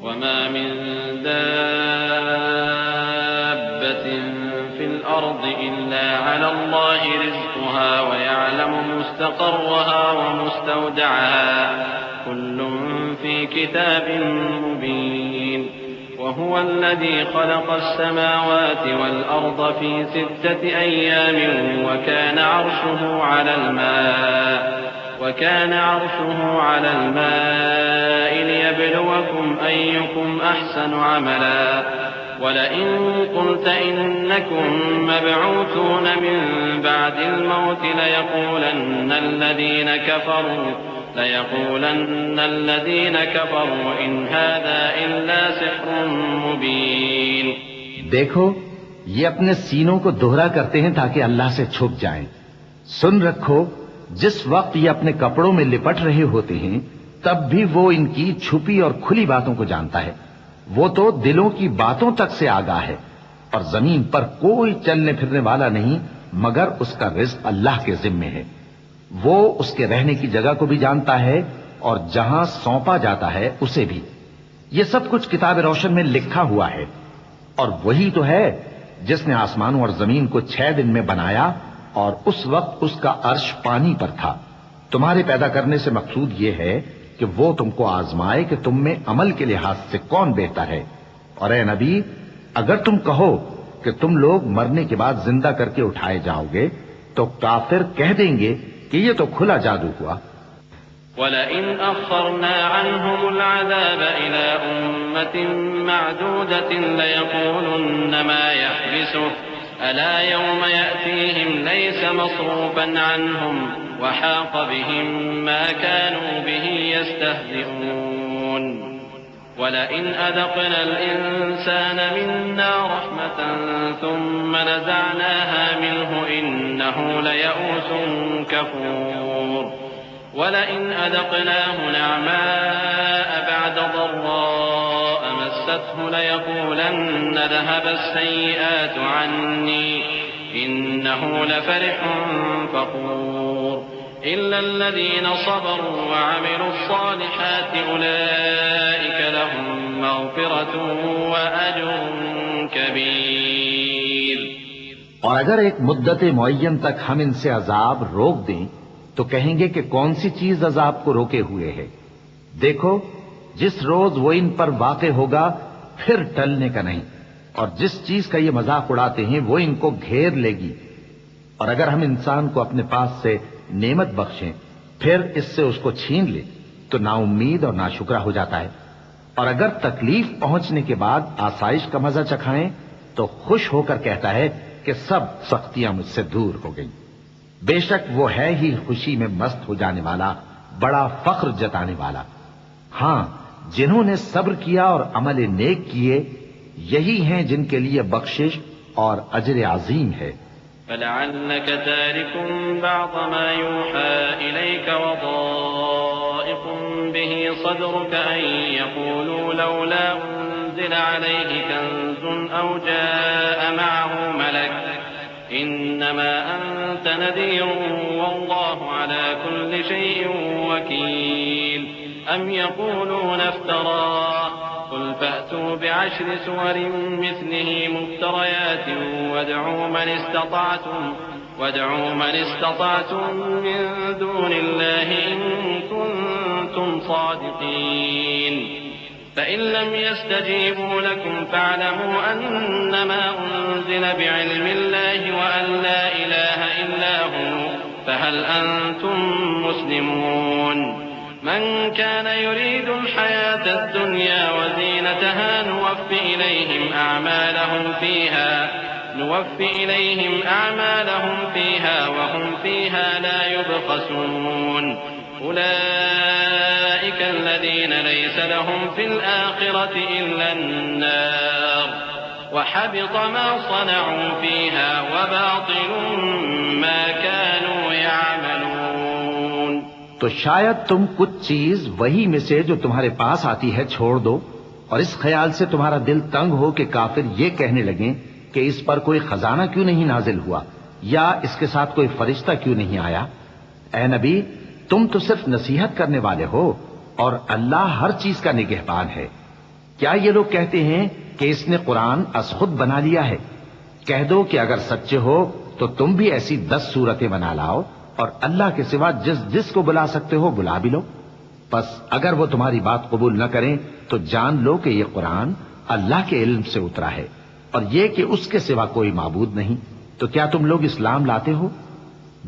وما من دابة في الأرض إلا على الله رزقها ويعلم مستقرها ومستودعها كل في كتاب مبين وهو الذي خلق السماوات والأرض في 6 أيام وكان عرشه على الماء ليبلوكم أيكم أحسن عملا ولئن قلت إنكم مبعوثون من بعد الموت ليقولن الذين كفروا إن هذا إلا سحر مبين. دیکھو یہ اپنے سینوں کو دوہرا کرتے ہیں تاکہ اللہ سے چھپ جائیں. سن رکھو جس وقت یہ اپنے کپڑوں میں لپٹ رہے ہوتے ہیں تب بھی وہ ان کی چھپی اور کھلی باتوں کو جانتا ہے. وہ تو دلوں کی باتوں تک سے آگاہ ہے. اور زمین پر کوئی چلنے پھرنے والا نہیں مگر اس کا رزق اللہ کے ذمے ہے. وہ اس کے رہنے کی جگہ کو بھی جانتا ہے اور جہاں سونپا جاتا ہے اسے بھی. یہ سب کچھ کتاب روشن میں لکھا ہوا ہے. اور وہی تو ہے جس نے آسمانوں اور زمین کو 6 دن میں بنایا اور اس وقت اس کا عرش پانی پر تھا. تمہارے پیدا کرنے سے مقصود یہ ہے کہ وہ تم کو آزمائے کہ تم میں عمل کے لحاظ سے کون بہتر ہے. اور اے نبی اگر تم کہو کہ تم لوگ مرنے کے بعد زندہ کر کے اٹھائے جاؤ گے تو کافر کہہ دیں گے کہ یہ تو کھلا جادو ہوا. وَلَئِنْ أَخَّرْنَا عَنْهُمُ الْعَذَابَ إِلَىٰ أُمَّةٍ مَّعْدُودَةٍ لَيَقُولُنَّ مَا يَحْبِسُهُ أَلَا يَوْمَ يَأْتِيهِمْ لَيْسَ مَصْرُوفًا عَنْهُمْ وَحَاقَ بِهِم مَّا كَانُوا بِهِ يَسْتَهْزِئُونَ. وَلَئِنْ أَذَقْنَا الْإِنسَانَ مِنَّا رَحْمَةً ثُمَّ نَزَعْنَاهَا مِنْهُ إِنَّهُ لَيَئُوسٌ كَفُورٌ. وَلَئِنْ أَذَقْنَاهُ نَعْمَاءَ بَعْدَ ضَرَّاءَ مَسَّتْهُ لَيَقُولَنَّ ذَهَبَ السَّيِّئَاتُ عَنِّي إِنَّهُ لَفَرِحٌ فَخُورٌ. إِلَّا الَّذِينَ صَبَرُوا وَعَمِلُوا الصَّالِحَاتِ أُولَئِكَ لَهُم مَّغْفِرَةٌ وَأَجْرٌ كَبِيرٌ. اور اگر ایک مدت معین تک ہم ان سے عذاب روک دیں تو کہیں گے کہ کون سی چیز عذاب کو روکے ہوئے ہے. دیکھو جس روز وہ ان پر واقع ہوگا پھر ٹلنے کا نہیں. اور جس چیز کا یہ مذاق اڑاتے ہیں وہ ان کو گھیر لے گی. اور اگر ہم انسان کو اپنے پاس سے نعمت بخشیں پھر اس سے اس کو چھین لے تو نا امید اور ناشکرا ہو جاتا ہے. اور اگر تکلیف پہنچنے کے بعد آسائش کا مزہ چکھائیں تو خوش ہو کر کہتا ہے کہ سب سختیاں مجھ سے دور ہو گئیں. بے شک وہ ہے ہی خوشی میں مست ہو جانے والا بڑا فخر جتانے والا. ہاں جنہوں نے صبر کیا اور عمل نیک کیے یہی ہیں جن کے لیے بخشش اور اجر عظیم ہے. فَلَعَلَّكَ تَارِكٌ بَعْضَ مَا يُوحَىٰ إِلَيْكَ وَضَائِقٌ بِهِ صَدْرُكَ أَن يَقُولُوا لَوْلَا أُنزِلَ عَلَيْهِ كَنزٌ أَوْ جَاءَ مَعَهُ مَلَكٌ إِنَّمَا أَنتَ نَذِيرٌ وَاللَّهُ عَلَىٰ كُلِّ شَيْءٍ وَكِيلٌ. أَمْ يَقُولُونَ افْتَرَاهُ قُلْ فَأْتُوا بِعَشْرِ سُوَرٍ مِّثْلِهِ مُفْتَرَيَاتٍ وَادْعُوا مَنِ اسْتَطَعْتُم مِّن دُونِ اللَّهِ إِن كُنتُمْ صَادِقِينَ. فَإِن لَّمْ يَسْتَجِيبُوا لَكُمْ فَاعْلَمُوا أَنَّمَا أُنزِلَ بِعِلْمِ اللَّهِ وَأَن لَّا إِلَٰهَ إِلَّا هُوَ فَهَلْ أَنتُم مُّسْلِمُونَ. من كان يريد الحياة الدنيا وزينتها نوفِ إليهم أعمالهم فيها وهم فيها لا يبخسون. أولئك الذين ليس لهم في الآخرة إلا النار وحبط ما صنعوا فيها وباطل ما كانوا يعملون. تو شاید تم کچھ چیز وہی میں سے جو تمہارے پاس آتی ہے چھوڑ دو اور اس خیال سے تمہارا دل تنگ ہو کہ کافر یہ کہنے لگیں کہ اس پر کوئی خزانہ کیوں نہیں نازل ہوا یا اس کے ساتھ کوئی فرشتہ کیوں نہیں آیا. اے نبی تم تو صرف نصیحت کرنے والے ہو اور اللہ ہر چیز کا نگہبان ہے. کیا یہ لوگ کہتے ہیں کہ اس نے قرآن از خود بنا لیا ہے؟ کہہ دو کہ اگر سچے ہو تو تم بھی ایسی 10 صورتیں بنا لاؤ اور اللہ کے سوا جس کو بلا سکتے ہو بلا بھی لو. پس اگر وہ تمہاری بات قبول نہ کریں تو جان لو کہ یہ قرآن اللہ کے علم سے اترا ہے اور یہ کہ اس کے سوا کوئی معبود نہیں. تو کیا تم لوگ اسلام لاتے ہو؟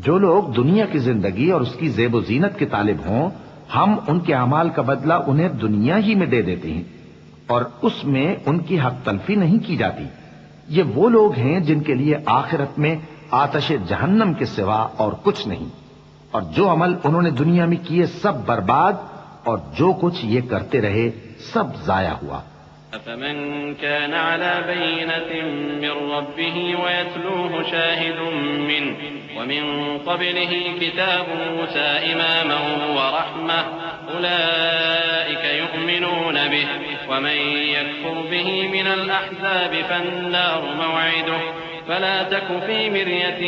جو لوگ دنیا کی زندگی اور اس کی زیب و زینت کے طالب ہوں ہم ان کے اعمال کا بدلہ انہیں دنیا ہی میں دے دیتے ہیں اور اس میں ان کی حق تلفی نہیں کی جاتی. یہ وہ لوگ ہیں جن کے لیے آخرت میں آتش جہنم کے سوا اور کچھ نہیں، اور جو عمل انہوں نے دنیا میں کیے سب برباد، اور جو کچھ یہ کرتے رہے سب ضائع ہوا. أفمن كان على بينة من ربه ويتلوه شاهد منه ومن قبله كتاب موسى إماما ورحمة أولئك يؤمنون به ومن يكفر به من الأحزاب فالنار موعده فلا تك في مرية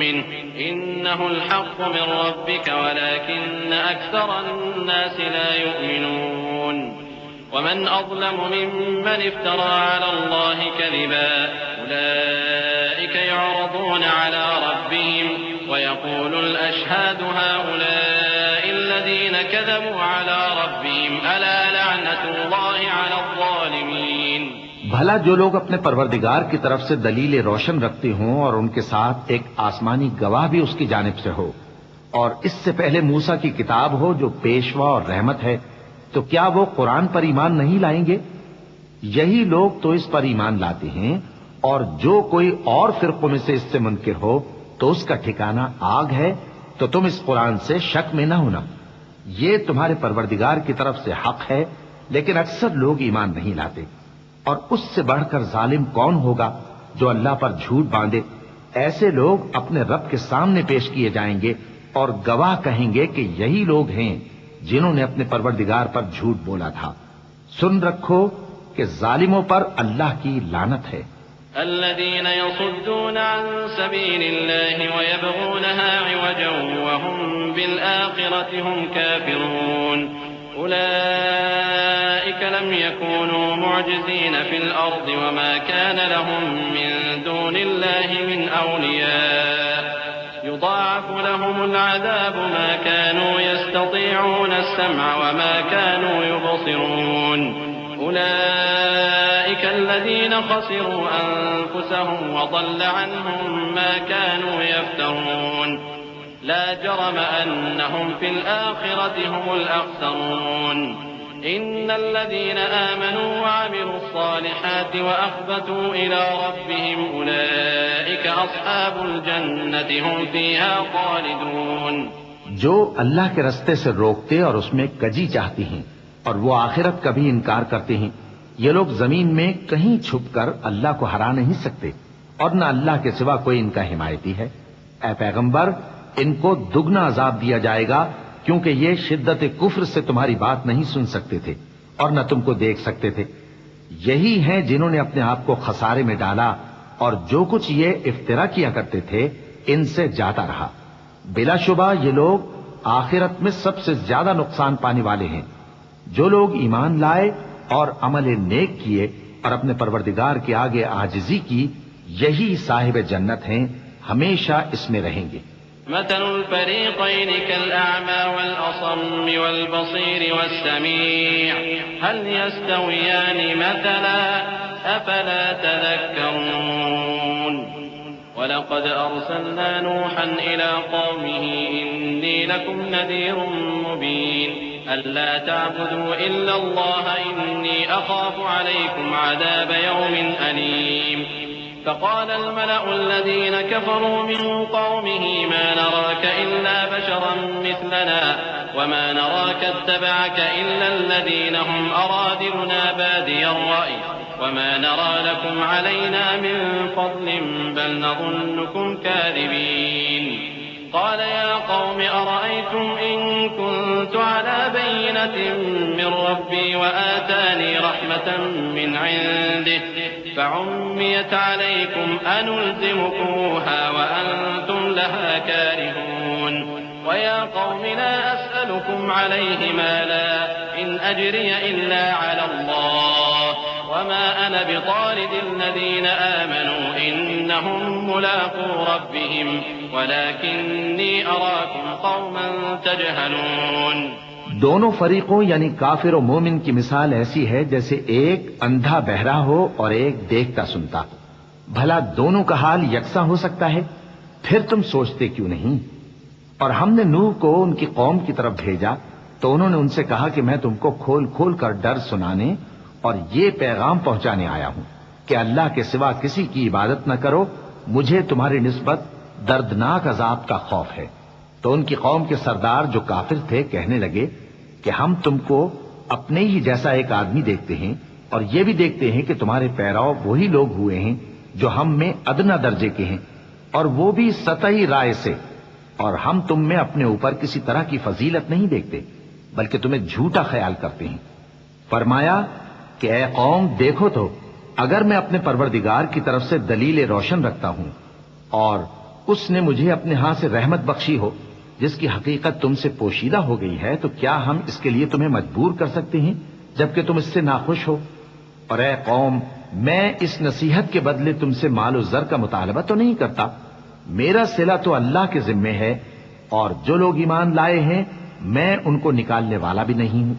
منه إنه الحق من ربك ولكن أكثر الناس لا يؤمنون ومن أظلم ممن افترى على الله كذبا أولئك يعرضون على ربهم ويقول الأشهاد هؤلاء الذين كذبوا على ربهم ألا لعنة الله على الظالمين. بھلا جو لوگ اپنے پروردگار کی طرف سے دلیل روشن رکھتے ہوں اور ان کے ساتھ ایک آسمانی گواہ بھی اس کی جانب سے ہو اور اس سے پہلے موسیٰ کی کتاب ہو جو پیشوا اور رحمت ہے، تو کیا وہ قرآن پر ایمان نہیں لائیں گے؟ یہی لوگ تو اس پر ایمان لاتے ہیں، اور جو کوئی اور فرقوں میں سے اس سے منکر ہو تو اس کا ٹھکانہ آگ ہے. تو تم اس قرآن سے شک میں نہ ہونا، یہ تمہارے پروردگار کی طرف سے حق ہے، لیکن اکثر لوگ ایمان نہیں لاتے. اور اس سے بڑھ کر ظالم کون ہوگا جو اللہ پر جھوٹ باندھے؟ ایسے لوگ اپنے رب کے سامنے پیش کیے جائیں گے اور گواہ کہیں گے کہ یہی لوگ ہیں جنہوں نے اپنے پروردگار پر جھوٹ بولا تھا. سن رکھو کہ ظالموں پر اللہ کی لعنت ہے. الذين يصدون عن سبيل الله ويبغونها عوجا وهم بالآخرة هم كافرون أولئك لم يكونوا معجزين في الأرض وما كان لهم من دون الله من أولياء يضاعف لهم العذاب ما كانوا يستطيعون السمع وما كانوا يبصرون أولئك الذين خسروا أنفسهم وضل عنهم ما كانوا يفترون لا جرم أنهم في الآخرة هم الأخسرون إن الذين آمنوا وعملوا الصالحات وأخبتوا إلى ربهم أولئك أصحاب الجنة هم فيها خالدون. جو اللہ کے رستے سے روکتے اور اس میں کجی چاہتی ہیں اور وہ آخرت کا بھی انکار کرتے ہیں، یہ لوگ زمین میں کہیں چھپ کر اللہ کو ہرا نہیں سکتے اور نہ اللہ کے سوا کوئی ان کا حمایتی ہے. اے پیغمبر، ان کو دگنا عذاب دیا جائے گا کیونکہ یہ شدت کفر سے تمہاری بات نہیں سن سکتے تھے اور نہ تم کو دیکھ سکتے تھے. یہی ہیں جنہوں نے اپنے آپ کو خسارے میں ڈالا اور جو کچھ یہ افترا کیا کرتے تھے ان سے جاتا رہا. بلا شبہ یہ لوگ آخرت میں سب سے زیادہ نقصان پانے والے ہیں. جو لوگ ایمان لائے اور عمل نیک کیے اور اپنے پروردگار کے آگے عاجزی کی، یہی صاحب جنت ہیں، ہمیشہ اس میں رہیں گے. مثل الفريقين كالأعمى والأصم والبصير والسميع هل يستويان مثلا أفلا تذكرون ولقد أرسلنا نوحا إلى قومه إني لكم نذير مبين ألا تعبدوا إلا الله إني أخاف عليكم عذاب يوم أليم فقال الملأ الذين كفروا من قومه ما نراك إلا بشرا مثلنا وما نراك اتبعك إلا الذين هم أرادلنا بادي الرأي وما نرى لكم علينا من فضل بل نظنكم كاذبين قال يا قوم أرأيتم إن كنت على بينة من ربي وآتاني رحمة من عنده فعميت عليكم أنلزمكموها وأنتم لها كارهون ويا قوم لا أسألكم عليه مالا إن أجري إلا على الله وما أنا بطارد الذين آمنوا إنهم ملاقو ربهم ولكني أراكم قوما تجهلون. دونوں فریقوں یعنی کافر و مومن کی مثال ایسی ہے جیسے ایک اندھا بہرا ہو اور ایک دیکھتا سنتا. بھلا دونوں کا حال یکساں ہو سکتا ہے؟ پھر تم سوچتے کیوں نہیں؟ اور ہم نے نوح کو ان کی قوم کی طرف بھیجا تو انہوں نے ان سے کہا کہ میں تم کو کھول کھول کر ڈر سنانے اور یہ پیغام پہنچانے آیا ہوں کہ اللہ کے سوا کسی کی عبادت نہ کرو، مجھے تمہاری نسبت دردناک عذاب کا خوف ہے. تو ان کی قوم کے سردار جو کافر تھے کہنے لگے کہ ہم تم کو اپنے ہی جیسا ایک آدمی دیکھتے ہیں اور یہ بھی دیکھتے ہیں کہ تمہارے پیراؤ وہی لوگ ہوئے ہیں جو ہم میں ادنا درجے کے ہیں اور وہ بھی سطحی رائے سے، اور ہم تم میں اپنے اوپر کسی طرح کی فضیلت نہیں دیکھتے بلکہ تمہیں جھوٹا خیال کرتے ہیں. فرمایا کہ اے قوم دیکھو تو اگر میں اپنے پروردگار کی طرف سے دلیل روشن رکھتا ہوں اور اس نے مجھے اپنے ہاں سے رحمت بخشی ہو جس کی حقیقت تم سے پوشیدہ ہو گئی ہے، تو کیا ہم اس کے لیے تمہیں مجبور کر سکتے ہیں جبکہ تم اس سے ناخوش ہو؟ اور اے قوم میں اس نصیحت کے بدلے تم سے مال و زر کا مطالبہ تو نہیں کرتا، میرا صلہ تو اللہ کے ذمے ہے اور جو لوگ ایمان لائے ہیں میں ان کو نکالنے والا بھی نہیں ہوں،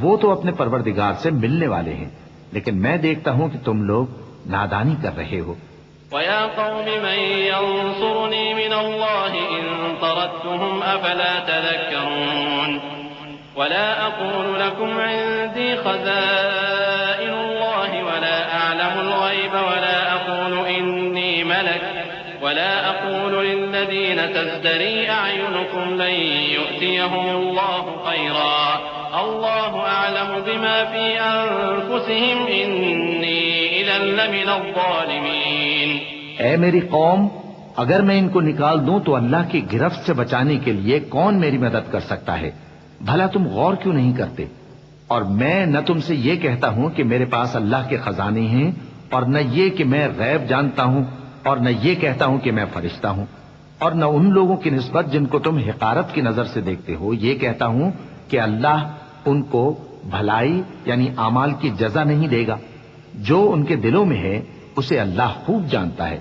وہ تو اپنے پروردگار سے ملنے والے ہیں، لیکن میں دیکھتا ہوں کہ تم لوگ نادانی کر رہے ہو. وَيَا قَوْمِ مَن يَنصُرُنِي مِنَ اللَّهِ إِن طَرَدتُّهُمْ أَفَلَا تَذَكَّرُونَ. وَلَا أَقُولُ لَكُمْ عِندِي خَزَائِنُ اللَّهِ وَلَا أَعْلَمُ الْغَيْبَ وَلَا أَقُولُ إِنِّي مَلَكٌ وَلَا أَقُولُ لِلَّذِينَ تَزْدَرِي أَعْيُنُكُمْ لَن يُؤْتِيَهُمُ اللَّهُ خَيْرًا اللَّهُ أَعْلَمُ بِمَا فِي أَنفُسِهِمْ إِنِّي إِذًا لَّمِنَ الظَّالِمِينَ. اے میری قوم اگر میں ان کو نکال دوں تو اللہ کی گرفت سے بچانے کے لیے کون میری مدد کر سکتا ہے؟ بھلا تم غور کیوں نہیں کرتے؟ اور میں نہ تم سے یہ کہتا ہوں کہ میرے پاس اللہ کے خزانے ہیں اور نہ یہ کہ میں غیب جانتا ہوں اور نہ یہ کہتا ہوں کہ میں فرشتہ ہوں، اور نہ ان لوگوں کی نسبت جن کو تم حقارت کی نظر سے دیکھتے ہو یہ کہتا ہوں کہ اللہ ان کو بھلائی یعنی اعمال کی جزا نہیں دے گا. جو ان کے دلوں میں ہے اسے اللہ خوب جانتا ہے.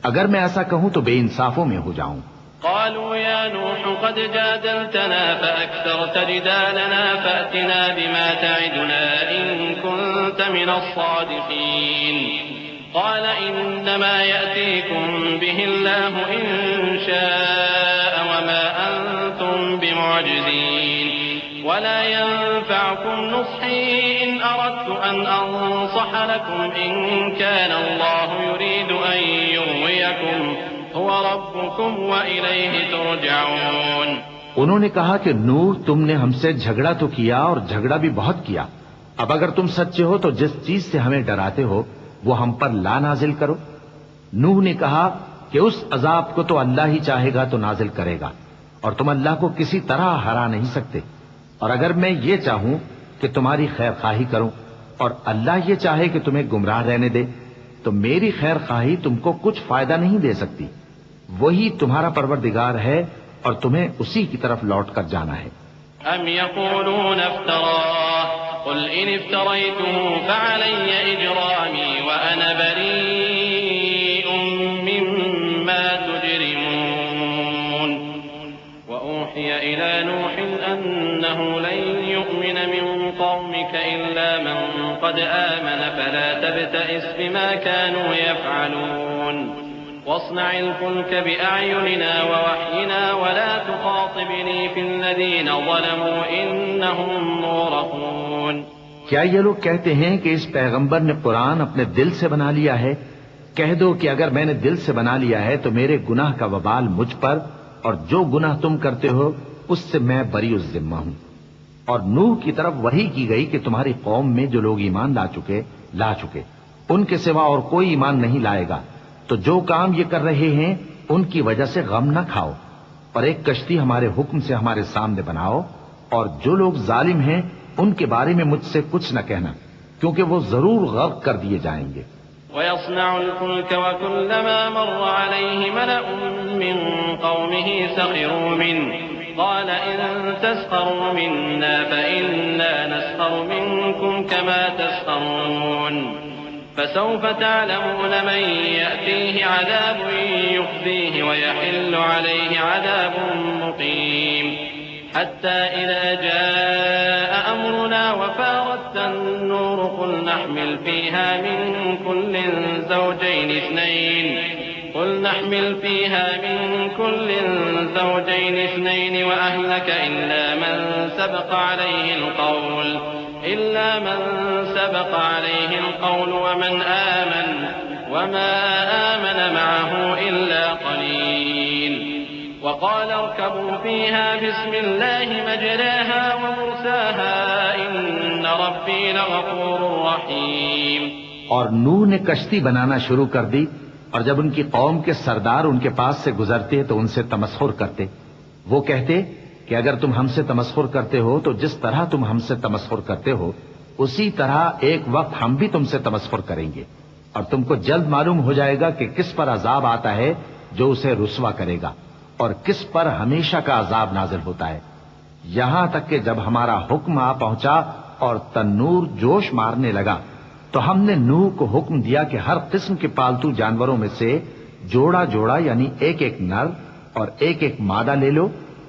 اگر میں ایسا کہوں تو بے انصافوں میں ہو جاؤں. قالوا يا نوح قد جادلتنا فأكثرت جدالنا فأتنا بما تعدنا إن كنت من الصادقين. قال إنما يأتيكم به الله إن شاء وما أنتم بمعجزين ولا ينفعكم نصحي إن أردت أن أنصح لكم إن كان الله يريد أن يغويكم هو ربكم وإليه ترجعون. انہوں نے کہا کہ نوح تم نے ہم سے جھگڑا تو کیا اور جھگڑا بھی بہت کیا، اب اگر تم سچے ہو تو جس چیز سے ہمیں ڈراتے ہو وہ ہم پر لا نازل کرو. نوح نے کہا کہ اس عذاب کو تو اللہ ہی چاہے گا تو نازل کرے گا اور تم اللہ کو کسی طرح ہرا نہیں سکتے. اور اگر میں یہ چاہوں کہ تمہاری خیر خواہی کروں اور اللہ یہ چاہے کہ تمہیں گمراہ رہنے دے تو میری خیر خواہی تم کو کچھ فائدہ نہیں دے سکتی. وہی تمہارا پروردگار ہے اور تمہیں اسی کی طرف لوٹ کر جانا ہے. ام یقولون افتراه قل ان افتریته فعلی اجرامی وانا بریء مما تجرمون. وأوحي إلى نوح أنه لن يؤمن من قومك إلا من قد آمن فلا تبتئس بما كانوا يفعلون. واصنع الفلك بأعيننا ووحينا ولا تخاطبني في الذين ظلموا إنهم مغرقون. کیا یہ لوگ کہتے ہیں کہ اس پیغمبر نے قرآن اپنے دل سے بنا لیا ہے؟ کہہ دو کہ اگر میں نے دل سے بنا لیا ہے تو میرے گناہ کا وبال مجھ پر اور جو گناہ تم کرتے ہو اس سے میں بری الذمہ ہوں. اور نوح کی طرف وحی کی گئی کہ تمہاری قوم میں جو لوگ ایمان لا چکے ان کے سوا اور کوئی ایمان نہیں لائے گا، تو جو کام یہ کر رہے ہیں ان کی وجہ سے غم نہ کھاؤ اور ایک کشتی ہمارے حکم سے ہمارے سامنے بناؤ، اور جو لوگ ظالم ہیں ان کے بارے میں مجھ سے کچھ نہ کہنا کیونکہ وہ ضرور غرق کر دیے جائیں گے. وَيَصْنَعُ الْفُلْكَ وَكُلَّمَا مَرَّ عَلَيْهِ مَلَأٌ مِّن قَوْمِهِ سَخِرُوا مِنْهُ قَالَ إِن تَسْخَرُوا مِنَّا فَإِنَّا نَسْخَرُ مِنكُمْ كَمَا تَسْخَرُونَ. فسوف تعلمون من يأتيه عذاب يخزيه ويحل عليه عذاب مقيم حتى إذا جاء أمرنا وفارت النور قل نحمل فيها من كل زوجين اثنين وأهلك إلا من سبق عليه القول ومن آمن وما آمن معه إلا قليل وقال اركبوا فيها بسم الله مجراها ومرساها إن ربي لغفور رحيم. اور نوح نے کشتی بنانا شروع کر دی، اور جب ان کی قوم کے سردار ان کے پاس سے گزرتے تو ان سے تمسخر کرتے. وہ کہتے کہ اگر تم ہم سے تمسخر کرتے ہو تو جس طرح تم ہم سے تمسخر کرتے ہو اسی طرح ایک وقت ہم بھی تم سے تمسخر کریں گے، اور تم کو جلد معلوم ہو جائے گا کہ کس پر عذاب آتا ہے جو اسے رسوا کرے گا اور کس پر ہمیشہ کا عذاب نازل ہوتا ہے. یہاں تک کہ جب ہمارا حکم آ پہنچا اور تنور جوش مارنے لگا تو ہم نے نوح کو حکم دیا کہ ہر قسم کے پالتو جانوروں میں سے جوڑا جوڑا یعنی ایک ایک نر اور ایک ایک مادہ لے لو،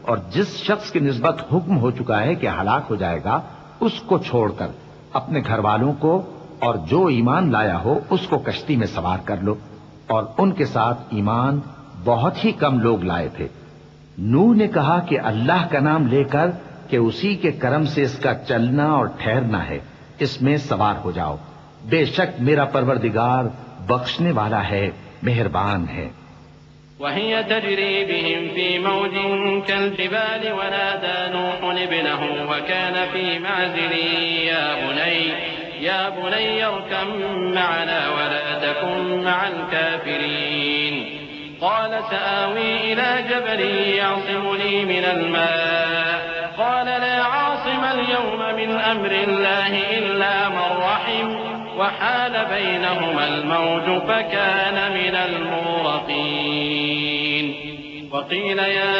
اور جس شخص کی نسبت حکم ہو چکا ہے کہ ہلاک ہو جائے گا اس کو چھوڑ کر اپنے گھر والوں کو اور جو ایمان لایا ہو اس کو کشتی میں سوار کر لو. اور ان کے ساتھ ایمان بہت ہی کم لوگ لائے تھے. نوح نے کہا کہ اللہ کا نام لے کر کہ اسی کے کرم سے اس کا چلنا اور ٹھہرنا ہے، اس میں سوار ہو جاؤ، بے شک میرا پروردگار بخشنے والا ہے، مہربان ہے. وهي تجري بهم في موج كالجبال ونادى نوح ابنه وكان في معزل يا بني اركب معنا ولا تكن مع الكافرين قال سآوي إلى جبل يعصمني من الماء قال لا عاصم اليوم من أمر الله إلا من رحم وحال بينهما الموج فكان من المغرقين. وقيل يا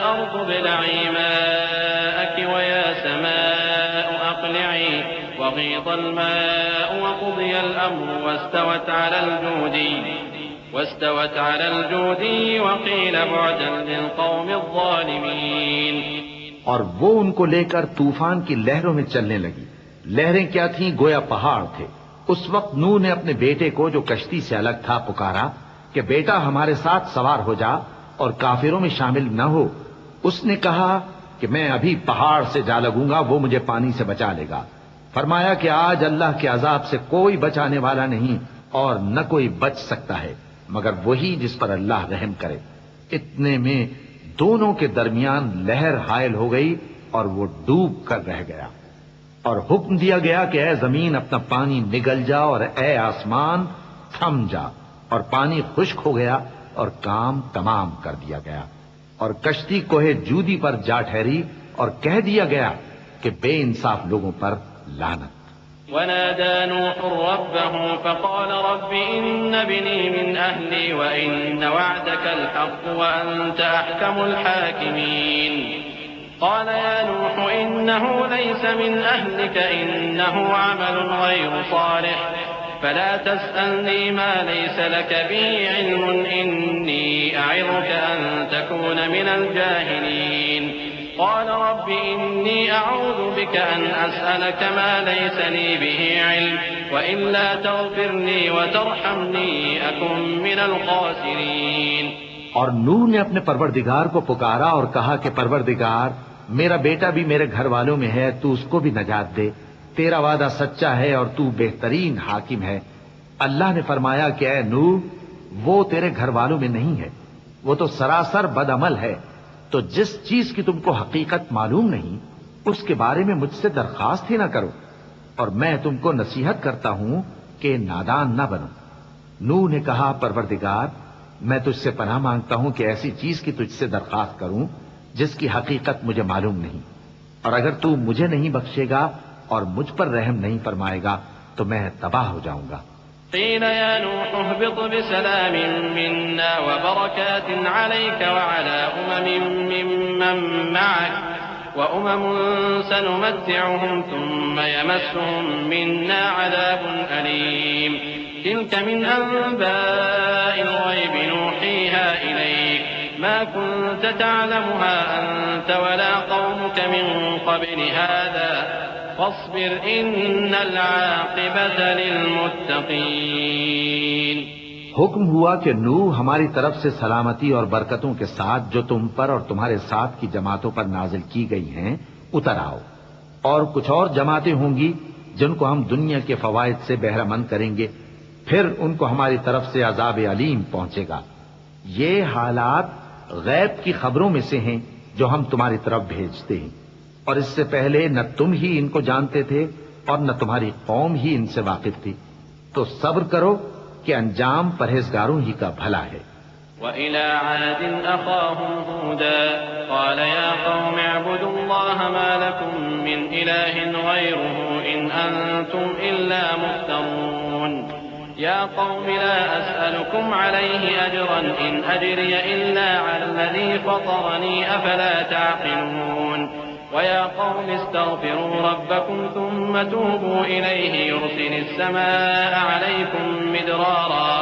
أرض ابلعي ماءك ويا سماء أقلعي وغيض الماء وقضي الأمر واستوت على الجودي وقيل بعدا للقوم الظالمين. اور وہ ان کو لے کر طوفان کی لہروں میں چلنے لگی. لہریں کیا تھیں؟ گویا پہاڑ تھے. اس وقت نوح نے اپنے بیٹے کو جو کشتی سے الگ تھا پکارا کہ بیٹا ہمارے ساتھ سوار ہو جا اور کافروں میں شامل نہ ہو. اس نے کہا کہ میں ابھی پہاڑ سے جا لگوں گا، وہ مجھے پانی سے بچا لے گا. فرمایا کہ آج اللہ کے عذاب سے کوئی بچانے والا نہیں اور نہ کوئی بچ سکتا ہے مگر وہی جس پر اللہ رحم کرے. اتنے میں دونوں کے درمیان لہر حائل ہو گئی اور وہ ڈوب کر رہ گیا. اور حکم دیا گیا کہ اے زمین اپنا پانی نگل جا اور اے آسمان تھم جا، اور پانی خشک ہو گیا اور کام تمام کر دیا گیا. اور کشتی کوہ جودی پر جا ٹھہری اور کہہ دیا گیا کہ بے انصاف لوگوں پر لعنت. ونادى نوح ربه فقال رب إن ابني من أهلي وإن وعدك الحق وأنت أحكم الحاكمين. قال يا نوح إنه ليس من أهلك إنه عمل غير صالح فلا تسألني ما ليس لك به علم إني أعظك أن تكون من الجاهلين. قال رب إني أعوذ بك أن أسألك ما ليس لي به علم وإلا تغفر لي وترحمني أكن من الخاسرين. اور نوح نے اپنے پروردگار کو پکارا اور کہا کہ پروردگار میرا بیٹا بھی میرے گھر والوں میں ہے، تو اس کو بھی نجات دے. تیرا وعدہ سچا ہے اور تو بہترین حاکم ہے. اللہ نے فرمایا کہ اے نوح وہ تیرے گھر والوں میں نہیں ہے، وہ تو سراسر بد عمل ہے. تو جس چیز کی تم کو حقیقت معلوم نہیں اس کے بارے میں مجھ سے درخواست ہی نہ کرو، اور میں تم کو نصیحت کرتا ہوں کہ نادان نہ بنو. نوح نے کہا پروردگار میں تجھ سے پناہ مانگتا ہوں کہ ایسی چیز کی تجھ سے درخواست کروں جس کی حقیقت مجھے معلوم نہیں، اور اگر تو مجھے نہیں بخشے گا اور مجھ پر رحم نہیں فرمائے گا تو میں تباہ ہو جاؤں گا. قيل يا نوح اهبط بسلام منا وبركات عليك وعلى أمم ممن معك وأمم سنمتعهم ثم يمسهم منا عذاب أليم تلك من أنباء الغيب نوحيها إليك ما كنت تعلمها أنت ولا قومك من قبل هذا فاصبر إن العاقبة للمتقين۔ حکم ہوا کہ نوح ہماری طرف سے سلامتی اور برکتوں کے ساتھ جو تم پر اور تمہارے ساتھ کی جماعتوں پر نازل کی گئی ہیں اتر آؤ، اور کچھ اور جماعتیں ہوں گی جن کو ہم دنیا کے فوائد سے بہرہ مند کریں گے، پھر ان کو ہماری طرف سے عذاب علیم پہنچے گا۔ یہ حالات غیب کی خبروں میں سے ہیں جو ہم تمہاری طرف بھیجتے ہیں، اور اس سے پہلے نہ تم ہی ان کو جانتے تھے اور نہ تمہاری قوم ہی ان سے واقف تھی، تو صبر کرو کہ انجام پرہیزگاروں ہی کا بھلا ہے۔ وَإِلَى عَادٍ أَخَاهُمْ هُودًا قَالَ يَا قَوْمِ اعْبُدُوا اللَّهَ مَا لَكُمْ مِنْ إِلَٰهٍ غَيْرُهُ إِنْ أَنْتُمْ إِلَّا مُفْتَرُونَ يَا قَوْمِ لَا أَسْأَلُكُمْ عَلَيْهِ أَجْرًا إِنْ أَجْرِيَ إِلَّا عَلَى الَّذِي فَطَرَنِي أَفَلَا تَعْقِلُونَ وَيَا قَوْمِ اسْتَغْفِرُوا رَبَّكُمْ ثُمَّ تُوبُوا إِلَيْهِ يُرْسِلِ السَّمَاءَ عَلَيْكُمْ مِدْرَارًا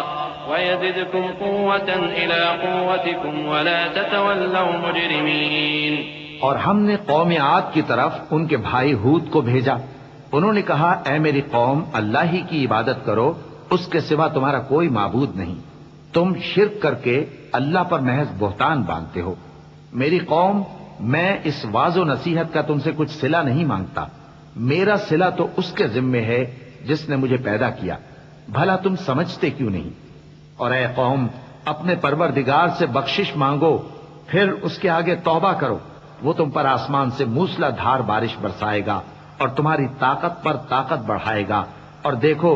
وَيَزِدْكُمْ قُوَّةً إِلَى قُوَّتِكُمْ وَلَا تَتَوَلَّوْا مُجْرِمِينَ۔ اور ہم نے قوم عاد کی طرف ان کے بھائی ہود کو بھیجا، انہوں نے کہا اے میری قوم اللہ ہی کی عبادت کرو، اس کے سوا تمہارا کوئی معبود نہیں، تم شرک کر کے اللہ پر محض بہتان باندھتے ہو۔ میری قوم میں اس واعظ و نصیحت کا تم سے کچھ صلہ نہیں مانگتا، میرا صلہ تو اس کے ذمے ہے جس نے مجھے پیدا کیا، بھلا تم سمجھتے کیوں نہیں؟ اور اے قوم اپنے پروردگار سے بخشش مانگو، پھر اس کے آگے توبہ کرو، وہ تم پر آسمان سے موسلا دھار بارش برسائے گا اور تمہاری طاقت پر طاقت بڑھائے گا، اور دیکھو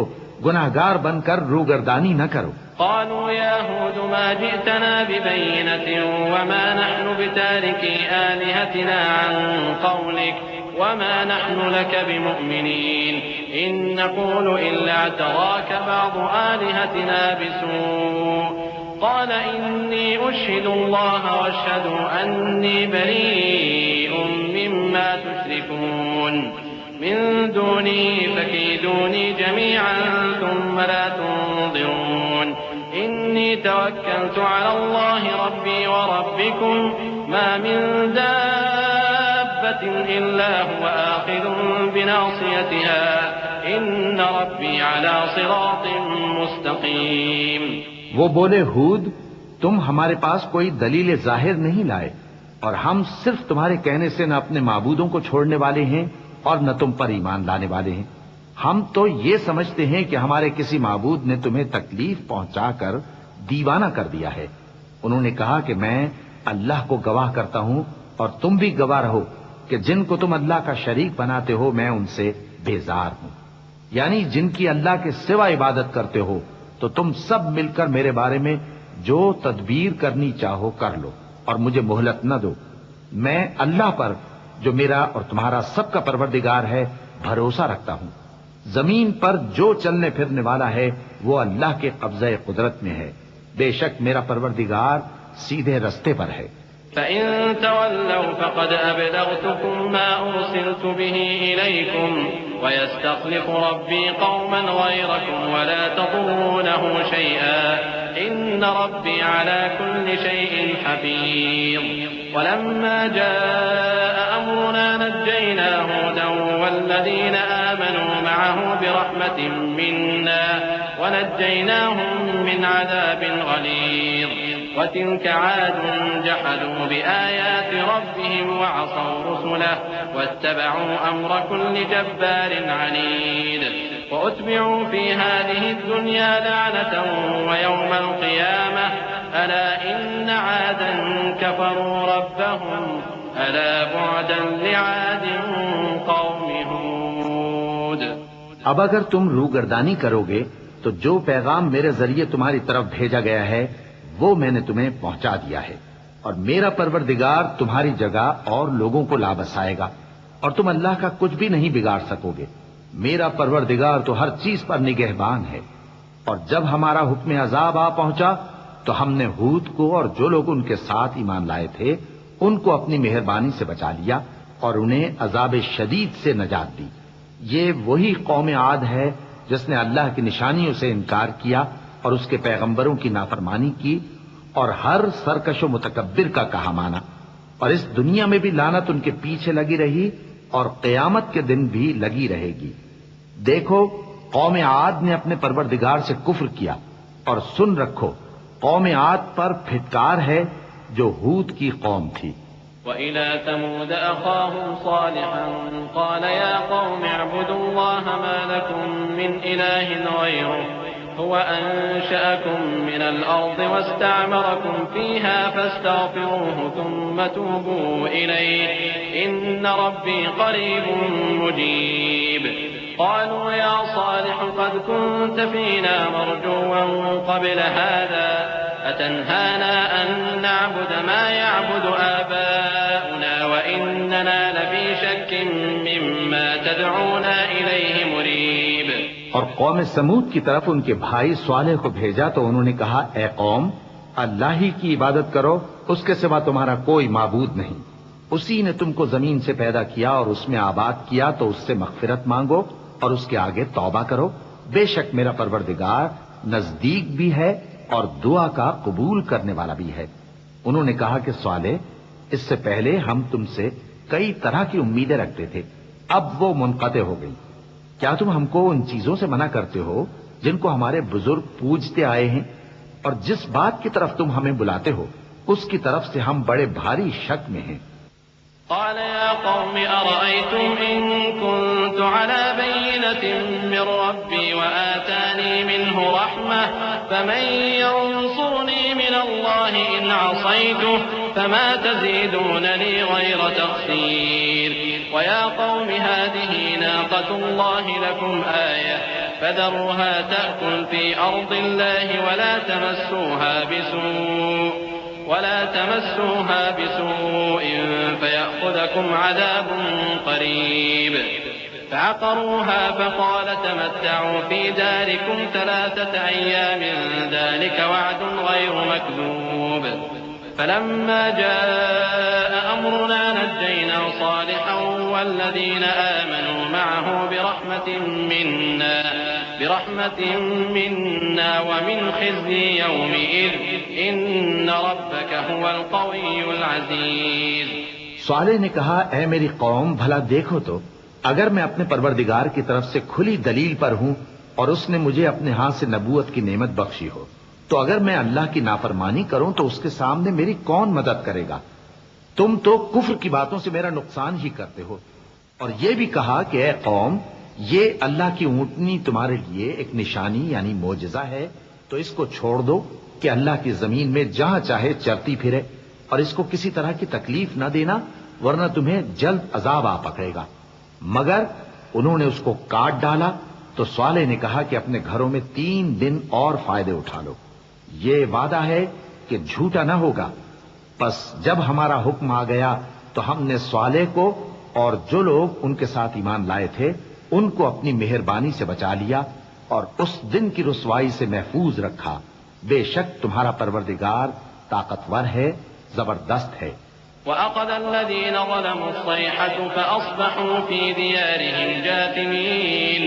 گناہگار بن کر روگردانی نہ کرو۔ قالوا يا هود ما جئتنا ببينة وما نحن بتاركي آلهتنا عن قولك وما نحن لك بمؤمنين إن نقول إلا اعتراك بعض آلهتنا بسوء قال إني أشهد الله واشهدوا أني بريء مما تشركون من دوني فكيدوني جميعا ثم لا تنظرون إني توكلت على الله ربي وربكم ما من دابة إلا هو آخذ بناصيتها إن ربي على صراط مستقيم۔ وہ بولے ہود تم ہمارے پاس کوئی دلیل ظاہر نہیں لائے، اور ہم صرف تمہارے کہنے سے نہ اپنے معبودوں کو چھوڑنے والے ہیں اور نہ تم پر ایمان لانے والے ہیں، ہم تو یہ سمجھتے ہیں کہ ہمارے کسی معبود نے تمہیں تکلیف پہنچا کر دیوانہ کر دیا ہے۔ انہوں نے کہا کہ میں اللہ کو گواہ کرتا ہوں اور تم بھی گواہ رہو کہ جن کو تم اللہ کا شریک بناتے ہو میں ان سے بیزار ہوں، یعنی جن کی اللہ کے سوا عبادت کرتے ہو، تو تم سب مل کر میرے بارے میں جو تدبیر کرنی چاہو کر لو اور مجھے مہلت نہ دو، میں اللہ پر جو میرا اور تمہارا سب کا پروردگار ہے بھروسہ رکھتا ہوں۔ زمین پر جو چلنے پھرنے والا ہے وہ اللہ کے قبضہ قدرت میں ہے، بے شک میرا پروردگار سیدھے رستے پر ہے۔ فَإِن تَوَلَّوْا فَقَدْ أَبْلَغْتُكُم مَّا أُرْسِلْتُ بِهِ إِلَيْكُمْ وَيَسْتَخْلِفُ رَبِّي قَوْمًا غَيْرَكُمْ وَلَا تَضُرُّونَهُ شَيْئًا إِنَّ رَبِّي عَلَى كُلِّ شَيْءٍ حَفِيظٌ وَلَمَّا جَاءَ أَمْرُنَا نَجَّيْنَا هُودًا وَالَّذِينَ آمَنُوا مَعَهُ بِرَحْمَةٍ مِّنَّا وَنَجَّيْنَاهُم مِّنْ عَذَابٍ غَلِيظٍ وَتِلْكَ عَادٌ جَحَدُوا بِآيَاتِ رَبِّهِمْ وَعَصَوْا رُسُلَهُ وَاتَّبَعُوا أَمْرَ كُلِّ جَبَّارٍ عَنِيدٍ وَأُتْبِعُوا فِي هَٰذِهِ الدُّنْيَا لَعْنَةً وَيَوْمَ الْقِيَامَةِ أَلَا إِنَّ عَادًا كَفَرُوا رَبَّهُمْ أَلَا بُعْدًا لِعَادٍ قَوْمِ هُودٍ۔ اب اگر تم روگردانی کرو گے تو جو پیغام میرے ذریعے تمہاری طرف بھیجا گیا ہے وہ میں نے تمہیں پہنچا دیا ہے، اور میرا پروردگار تمہاری جگہ اور لوگوں کو لا بسائے گا، اور تم اللہ کا کچھ بھی نہیں بگاڑ سکو گے، میرا پروردگار تو ہر چیز پر نگہبان ہے۔ اور جب ہمارا حکم عذاب آ پہنچا تو ہم نے ہود کو اور جو لوگ ان کے ساتھ ایمان لائے تھے ان کو اپنی مہربانی سے بچا لیا اور انہیں عذاب شدید سے نجات دی۔ یہ وہی قوم عاد ہے جس نے اللہ کی نشانیوں سے انکار کیا اور اس کے پیغمبروں کی نافرمانی کی اور ہر سرکش و متکبر کا کہا مانا، اور اس دنیا میں بھی لعنت ان کے پیچھے لگی رہی اور قیامت کے دن بھی لگی رہے گی۔ دیکھو قوم عاد نے اپنے پروردگار سے کفر کیا، اور سن رکھو قوم عاد پر پھٹکار ہے جو ہود کی قوم تھی۔ وَإِلَى ثَمُودَ أَخَاهُمْ صَالِحًا قَالَ يَا قَوْمِ اعْبُدُوا اللَّهَ مَا لَكُم مِّنْ إِلَٰهٍ غَيْرُهُ هُوَ أَنشَأَكُم مِّنَ الْأَرْضِ وَاسْتَعْمَرَكُمْ فِيهَا فَاسْتَغْفِرُوهُ ثُمَّ تُوبُوا إِلَيْهِ إِنَّ رَبِّي قَرِيبٌ مُّجِيبٌ قالوا يا صالح قد كنت فينا مرجوا قبل هذا أتنهانا أن نعبد ما يعبد آباؤنا وإننا لفي شك مما تدعونا إليه مريب۔ اور قوم سمود کی طرف ان کے بھائی صالح کو بھیجا تو انہوں نے کہا، اے قوم، اللہ ہی کی عبادت کرو، اس کے سوا تمہارا کوئی معبود نہیں۔ اسی نے تم کو زمین سے پیدا کیا اور اس میں آباد کیا، تو اس سے مغفرت مانگو اور اس کے آگے توبہ کرو، بے شک میرا پروردگار نزدیک بھی ہے اور دعا کا قبول کرنے والا بھی ہے۔ انہوں نے کہا کہ صالح، اس سے پہلے ہم تم سے کئی طرح کی امیدیں رکھتے تھے، اب وہ منقطع ہو گئی۔ کیا تم ہم کو ان چیزوں سے منع کرتے ہو جن کو ہمارے بزرگ پوجتے آئے ہیں؟ اور جس بات کی طرف تم ہمیں بلاتے ہو اس کی طرف سے ہم بڑے بھاری شک میں ہیں۔ قال يا قوم أرأيتم إن كنت على بينة من ربي وآتاني منه رحمة فمن ينصرني من الله إن عصيته فما تزيدونني غير تخسير ويا قوم هذه ناقة الله لكم آية فذروها تأكل في أرض الله ولا تمسوها بسوء فيأخذكم عذاب قريب فعقروها فقال تمتعوا في داركم 3 أيام ذلك وعد غير مكذوب فلما جاء أمرنا نجينا صالحا والذين آمنوا معه برحمة منا ومن خزي يومئذ إن ربك هو القوي العزيز۔ صالح نے کہا، اے میری قوم، بھلا دیکھو تو اگر میں اپنے پروردگار کی طرف سے کھلی دلیل پر ہوں اور اس نے مجھے اپنے ہاتھ سے نبوت کی نعمت بخشی ہو، تو اگر میں اللہ کی نافرمانی کروں تو اس کے سامنے میری کون مدد کرے گا؟ تم تو کفر کی باتوں سے میرا نقصان ہی کرتے ہو۔ اور یہ بھی کہا کہ اے قوم، یہ اللہ کی اونٹنی تمہارے لیے ایک نشانی یعنی معجزہ ہے، تو اس کو چھوڑ دو کہ اللہ کی زمین میں جہاں چاہے چرتی پھرے، اور اس کو کسی طرح کی تکلیف نہ دینا ورنہ تمہیں جلد عذاب آ پکڑے گا۔ مگر انہوں نے اس کو کاٹ ڈالا تو صالح نے کہا کہ اپنے گھروں میں 3 دن اور فائدے اٹھا لو، یہ وعدہ ہے کہ جھوٹا نہ ہوگا۔ پس جب ہمارا حکم آ گیا تو ہم نے صالح کو اور جو لوگ ان کے ساتھ ایمان لائے تھے ان کو اپنی مہربانی سے بچا لیا اور اس دن کی رسوائی سے محفوظ رکھا۔ بے شک تمہارا پروردگار طاقتور ہے، زبردست ہے۔ وَأَخَذَ الَّذِينَ ظَلَمُوا الصَّيْحَةُ فَأَصْبَحُوا فِي دِيَارِهِمْ جَاثِمِينَ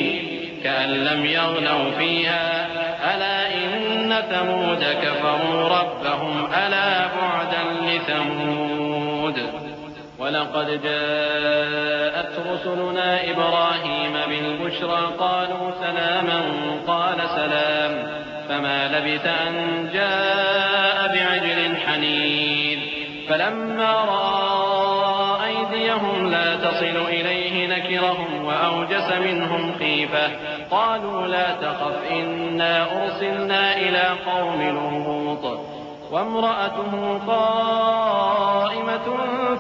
كَأَن لَّمْ يَغْنَوْا فِيهَا أَلَا إِنَّ ثَمُودَ كَفَرُوا رَبَّهُمْ أَلَا بُعْدًا لِّثَمُودَ وَلَقَدْ جَاءَتْ رُسُلُنَا إِبْرَاهِيمَ بِالْبُشْرَىٰ قَالُوا سَلَامًا قَالَ سَلَامٌ فَمَا لَبِثَ أَن جَاءَ بِعِجْلٍ حَنِيذٍ فَلَمَّا رَأَىٰ أَيْدِيَهُمْ لَا تَصِلُ إِلَيْهِ نَكِرَهُمْ وَأَوْجَسَ مِنْهُمْ خِيفَةً قَالُوا لَا تَخَفْ إِنَّا أُرْسِلْنَا إِلَىٰ قَوْمِ لُوطٍ وامرأته قائمة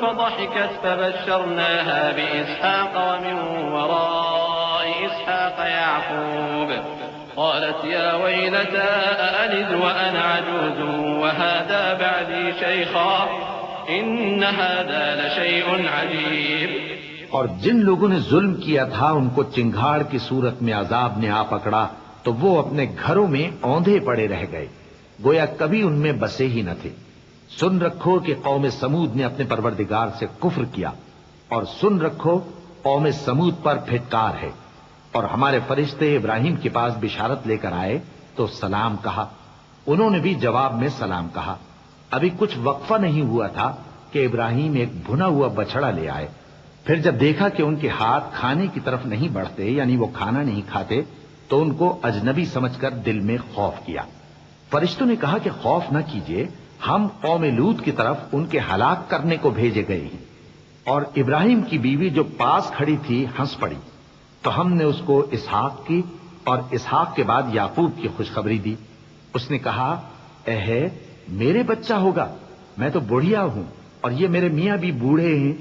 فضحكت فبشرناها بإسحاق ومن وراء إسحاق يعقوب قالت يا ويلتى أألد وأنا عجوز وهذا بعدي شيخا إن هذا لشيء عجيب۔ اور جن لوگوں نے ظلم کیا تھا ان کو چنگھاڑ کی صورت میں عذاب نے آ پکڑا تو وہ اپنے گھروں میں اوندھے پڑے رہ گئے، گویا کبھی ان میں بسے ہی نہ تھے۔ سن رکھو کہ قوم سمود نے اپنے پروردگار سے کفر کیا، اور سن رکھو قوم سمود پر پھٹکار ہے، اور ہمارے فرشتے ابراہیم کے پاس بشارت لے کر آئے تو سلام کہا، انہوں نے بھی جواب میں سلام کہا۔ ابھی کچھ وقفہ نہیں ہوا تھا کہ ابراہیم ایک بھنا ہوا بچڑا لے آئے۔ پھر جب دیکھا کہ ان کے ہاتھ کھانے کی طرف نہیں بڑھتے، یعنی وہ کھانا نہیں کھاتے، تو ان کو اجنبی سمجھ کر دل میں خوف کیا۔ فرشتوں نے کہا کہ خوف نہ کیجیے، ہم قوم لوط کی طرف ان کے ہلاک کرنے کو بھیجے گئے ہیں۔ اور ابراہیم کی بیوی جو پاس کھڑی تھی ہنس پڑی، تو ہم نے اس کو اسحاق کی اور اسحاق کے بعد یعقوب کی خوشخبری دی۔ اس نے کہا، اے میرے بچہ ہوگا، میں تو بڑھیا ہوں اور یہ میرے میاں بھی بوڑھے ہیں،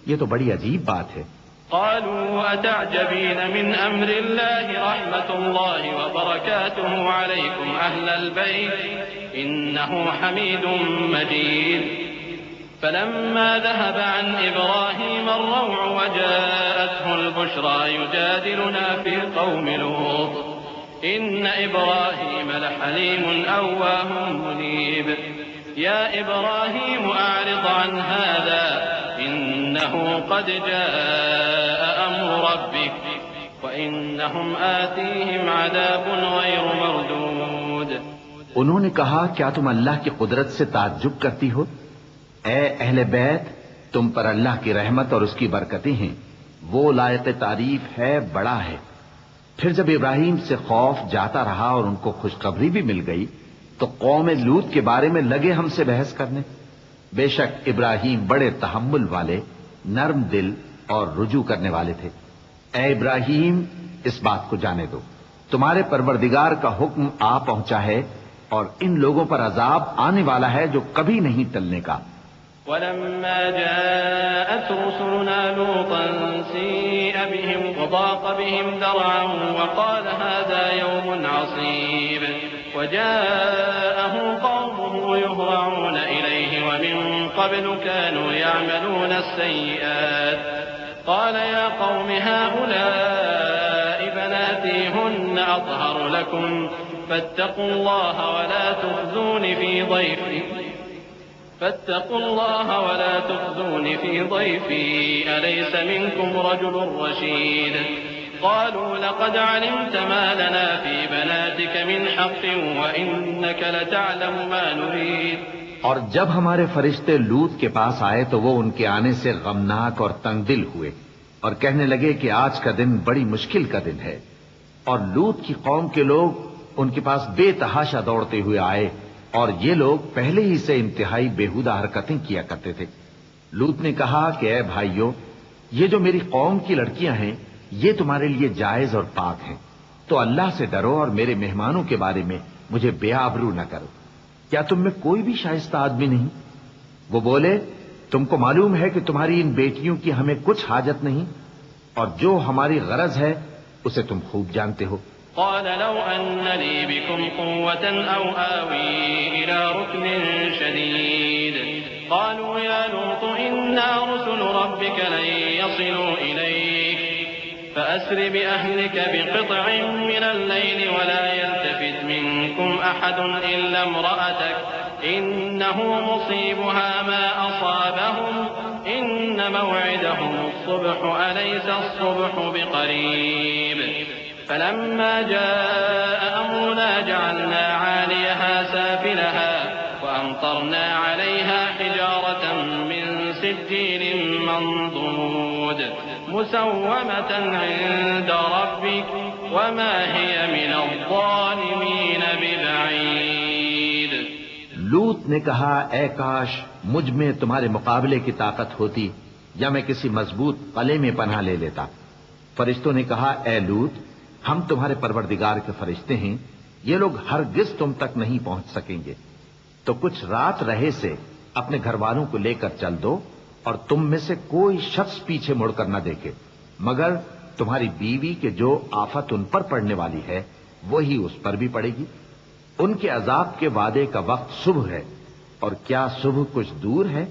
یہ تو بڑی عجیب بات ہے۔ قالوا أتعجبين من أمر الله رحمة الله وبركاته عليكم أهل البيت إنه حميد مجيد فلما ذهب عن إبراهيم الروع وجاءته البشرى يجادلنا في قوم لوط إن إبراهيم لحليم أواه منيب يا إبراهيم أعرض عن هذا إنه قد جاء أمر ربك وإنهم آتيهم عذاب غير مردود۔ انہوں نے کہا، کیا تم اللہ کی قدرت سے تعجب کرتی ہو؟ اے اہل بیت، تم پر اللہ کی رحمت اور اس کی برکتیں ہیں، وہ لائق تعریف ہے، بڑا ہے۔ پھر جب ابراہیم سے خوف جاتا رہا اور ان کو خوشخبری بھی مل گئی تو قوم لوط کے بارے میں لگے ہم سے بحث کرنے۔ بے شک ابراہیم بڑے تحمل والے، نرم دل اور رجوع کرنے والے تھے۔ اے ابراہیم، اس بات کو جانے دو، تمہارے پروردگار کا حکم آ پہنچا ہے اور ان لوگوں پر عذاب آنے والا ہے جو کبھی نہیں ٹلنے کا۔ ولما جاءت رسلنا لوطا سيء بهم وضاق بهم ذرعا وقال هذا يوم عصيب وجاءه قومه يهرعون إليه ومن قبل كانوا يعملون السيئات قال يا قوم هؤلاء بناتي هن أطهر لكم فاتقوا الله ولا تخزون في ضيفي أليس منكم رجل رشيد قالوا لقد علمت ما لنا في بناتك من حق وإنك لتعلم ما نريد۔ اور جب ہمارے فرشتے لوط کے پاس آئے تو وہ ان کے آنے سے غمناک اور تنگ دل ہوئے اور کہنے لگے کہ آج کا دن بڑی مشکل کا دن ہے۔ اور لوط کی قوم کے لوگ ان کے پاس بے تحاشا دوڑتے ہوئے آئے اور یہ لوگ پہلے ہی سے انتہائی بیہودہ حرکتیں کیا کرتے تھے۔ لوط نے کہا کہ اے بھائیو، یہ جو میری قوم کی لڑکیاں ہیں یہ تمہارے لیے جائز اور پاک ہیں، تو اللہ سے ڈرو اور میرے مہمانوں کے بارے میں مجھے بے آبرو نہ کرو۔ کیا تم میں کوئی بھی شائستہ آدمی نہیں؟ وہ بولے، تم کو معلوم ہے کہ تمہاری ان بیٹیوں کی ہمیں کچھ حاجت نہیں، اور جو ہماری غرض ہے اسے تم خوب جانتے ہو۔ قال لو أن لي بكم قوة أو آوي إلى ركن شديد قالوا يا لوط إنا رسل ربك لن يصلوا إليك فأسر بأهلك بقطع من الليل ولا يلتفت منكم أحد إلا امرأتك إنه مصيبها ما أصابهم إن موعدهم الصبح أليس الصبح بقريب فلما جاء أمرنا جعلنا عاليها سافلها وأمطرنا عليها حجارة من سجيل منضود مسومة عند ربك وما هي من الظالمين ببعيد۔ لوط نے کہا، اے کاش مجھ میں تمہارے مقابلے کی طاقت ہوتی یا میں کسی مضبوط قلعے میں پناہ لے لیتا۔ فرشتوں نے کہا، اے لوط، ہم تمہارے پروردگار کے فرشتے ہیں، یہ لوگ ہرگز تم تک نہیں پہنچ سکیں گے، تو کچھ رات رہے سے اپنے گھر والوں کو لے کر چل دو اور تم میں سے کوئی شخص پیچھے مڑ کر نہ دیکھے مگر تمہاری بیوی کے جو آفت ان پر پڑنے والی ہے وہی اس پر بھی پڑے گی۔ ان کے عذاب کے وعدے کا وقت صبح ہے، اور کیا صبح کچھ دور ہے؟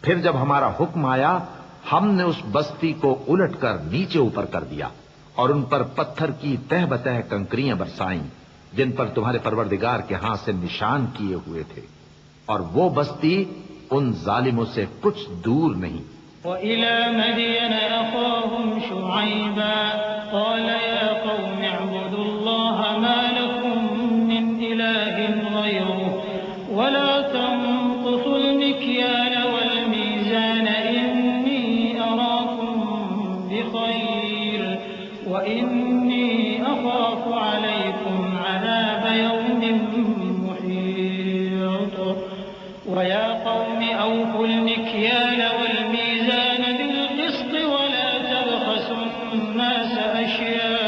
پھر جب ہمارا حکم آیا ہم نے اس بستی کو الٹ کر نیچے اوپر کر دیا اور ان پر پتھر کی تہ بتہ کنکریاں برسائیں جن پر تمہارے پروردگار کے ہاں سے نشان کیے ہوئے تھے، اور وہ بستی ان ظالموں سے کچھ دور نہیں۔ وإلى مدين أخاهم شعيبا قال يا قوم اعبدوا الله ما لكم من إله غيره ولا تنقصوا المكيال والميزان إني أراكم بخير وإني أخاف عليكم عذاب يوم محيط ويا قوم أوفوا المكيال والميزان بالقسط ولا تبخسوا الناس أشياءهم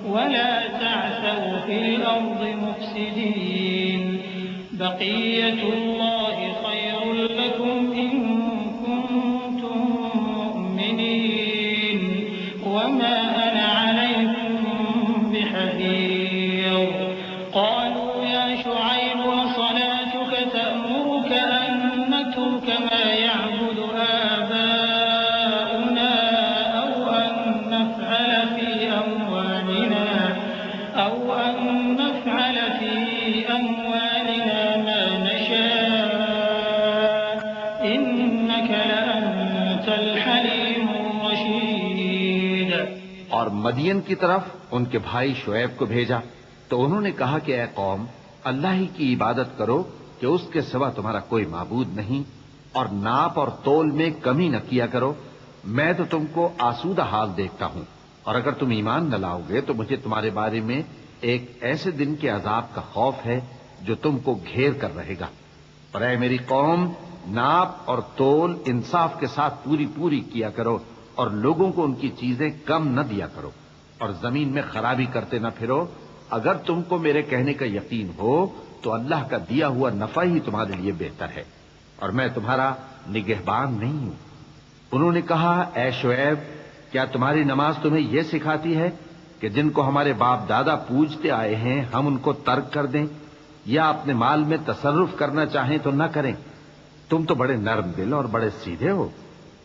ولا تعثوا في الأرض مفسدين بقية الله خير لكم إن كنتم مؤمنين وما أنا عليكم بحفيظ قالوا يا شعيب وصلاتك تأمرك أن نترك ما يعبد آباؤنا أو أن نفعل في أموالنا ما نشاء إنك لأنت الحليم الرشيد. اور مدین کی طرف ان کے بھائی شعیب کو بھیجا تو انہوں نے کہا کہ اے قوم اللہ ہی کی عبادت کرو کہ اس کے سوا تمہارا کوئی معبود نہیں اور ناپ اور تول میں کمی نہ کیا کرو. میں تو تم کو آسودہ حال دیکھتا ہوں اور اگر تم ایمان نہ لاؤ گے تو مجھے تمہارے بارے میں ایک ایسے دن کے عذاب کا خوف ہے جو تم کو گھیر کر رہے گا. اور اے میری قوم ناپ اور تول انصاف کے ساتھ پوری کیا کرو اور لوگوں کو ان کی چیزیں کم نہ دیا کرو اور زمین میں خرابی کرتے نہ پھرو. اگر تم کو میرے کہنے کا یقین ہو تو اللہ کا دیا ہوا نفع ہی تمہارے لیے بہتر ہے اور میں تمہارا نگہبان نہیں ہوں. انہوں نے کہا اے شعیب کیا تمہاری نماز تمہیں یہ سکھاتی ہے کہ جن کو ہمارے باپ دادا پوجتے آئے ہیں ہم ان کو ترک کر دیں یا اپنے مال میں تصرف کرنا چاہیں تو نہ کریں؟ تم تو بڑے نرم دل اور بڑے سیدھے ہو.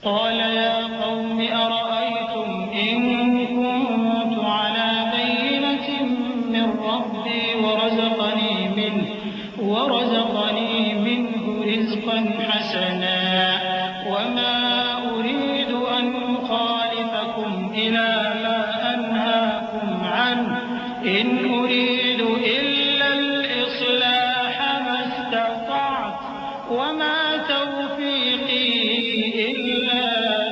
قال يا قوم أرأيتم إن كنت على بينة من ربي ورزقني منه رزقا حسنا وما أريد أن أخالفكم إلى ما أنهاكم عنه إن أريد إلا الإصلاح ما استطعت وما توفيقي إلا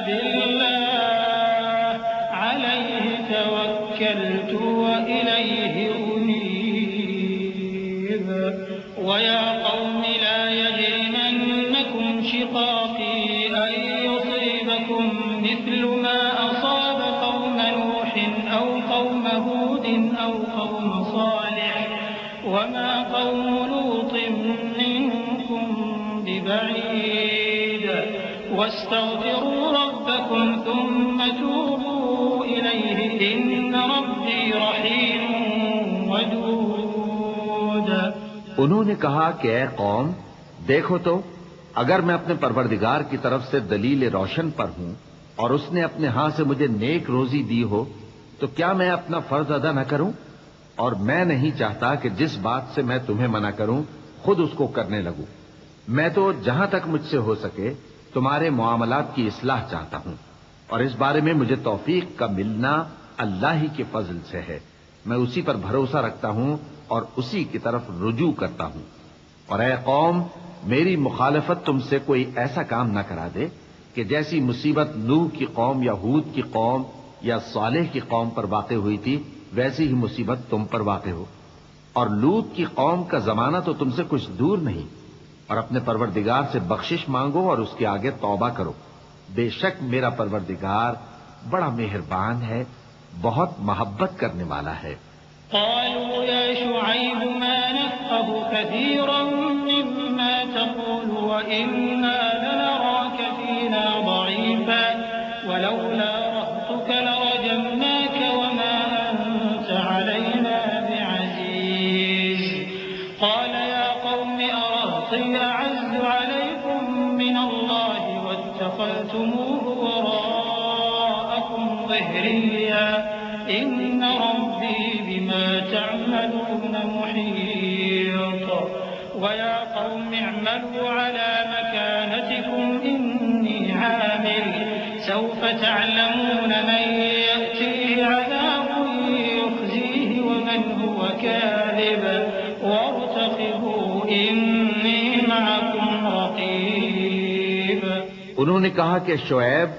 بالله عليه توكلت وإليه أنيب. ويا قوم لا يجرمنكم شقاقي أن يصيبكم مثل ما أصاب قوم نوح أو قوم هود أو قوم صالح وما قوم لوط منكم ببعيد واستغفروا ربكم ثم توبوا إليه إن ربي رحيم ودود. انہوں نے کہا کہ اے قوم دیکھو تو اگر میں اپنے پروردگار کی طرف سے دلیل روشن پر ہوں اور اس نے اپنے ہاں سے مجھے نیک روزی دی ہو تو کیا میں اپنا فرض ادا نہ کروں؟ اور میں نہیں چاہتا کہ جس بات سے میں تمہیں منع کروں خود اس کو کرنے لگوں. میں تو جہاں تک مجھ سے ہو سکے تمہارے معاملات کی اصلاح چاہتا ہوں اور اس بارے میں مجھے توفیق کا ملنا اللہ ہی کے فضل سے ہے. میں اسی پر بھروسہ رکھتا ہوں اور اسی کی طرف رجوع کرتا ہوں. اور اے قوم میری مخالفت تم سے کوئی ایسا کام نہ کرا دے کہ جیسی مصیبت نوح کی قوم یا ہود کی قوم یا صالح کی قوم پر واقع ہوئی تھی ویسی ہی مصیبت تم پر واقع ہو. اور لوط کی قوم کا زمانہ تو تم سے کچھ دور نہیں. اور اپنے پروردگار سے بخشش مانگو اور اس کے آگے توبہ کرو. بے شک میرا پروردگار بڑا مہربان ہے بہت محبت کرنے والا ہے. قالوا يا شعيب ما نفقه كثيرا مما تقول وإنا لنراك فينا ضعيفا ولولا رهطك لرجمناك وما أنت علينا بعزيز. قال يا قوم أرهطي أعز عليكم من الله واتخذتموه وراءكم ظهريا إن ربي بما تعملون محيط. وَيَا قَوْمِ اعْمَلُوا عَلَى مَكَانَتِكُمْ إِنِّي عَامِلٌ سَوْفَ تَعْلَمُونَ مَن يَأْتِيهِ عَذَابٌ يُخْزِيهِ وَمَنْ هُوَ كَاذِبٌ وَارْتَقِبُوا إِنِّي مَعَكُمْ رَقِيبٌ۔ انہوں نے کہا کہ شعیب،